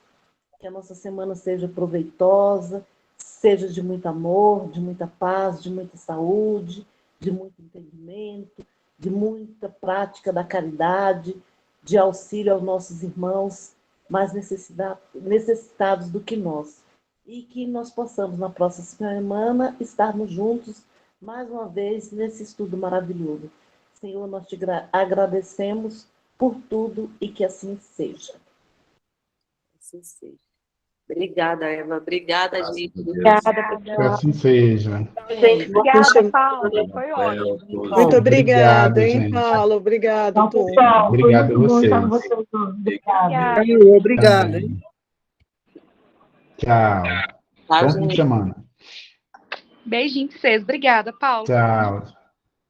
Que a nossa semana seja proveitosa, seja de muito amor, de muita paz, de muita saúde, de muito entendimento, de muita prática da caridade, de auxílio aos nossos irmãos mais necessitados do que nós. E que nós possamos, na próxima semana, estarmos juntos, mais uma vez, nesse estudo maravilhoso. Senhor, nós te agradecemos por tudo e que assim seja. Assim seja. Obrigada, Eva. Obrigada, gente. Obrigada, Que assim seja. Obrigada, Paulo. Foi ótimo. Muito obrigada, hein, gente. Paulo? Obrigado, Então, Tom. pessoal, Obrigado a foi muito bom vocês. estar com vocês. Obrigada. Obrigada, hein? Tchau. Bom fim de gente. semana. Beijinho pra vocês. Obrigada, Paulo. Tchau.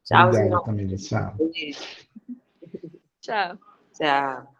Tchau, Obrigado, Zinão. família. Tchau. Beijo. Tchau. Tchau.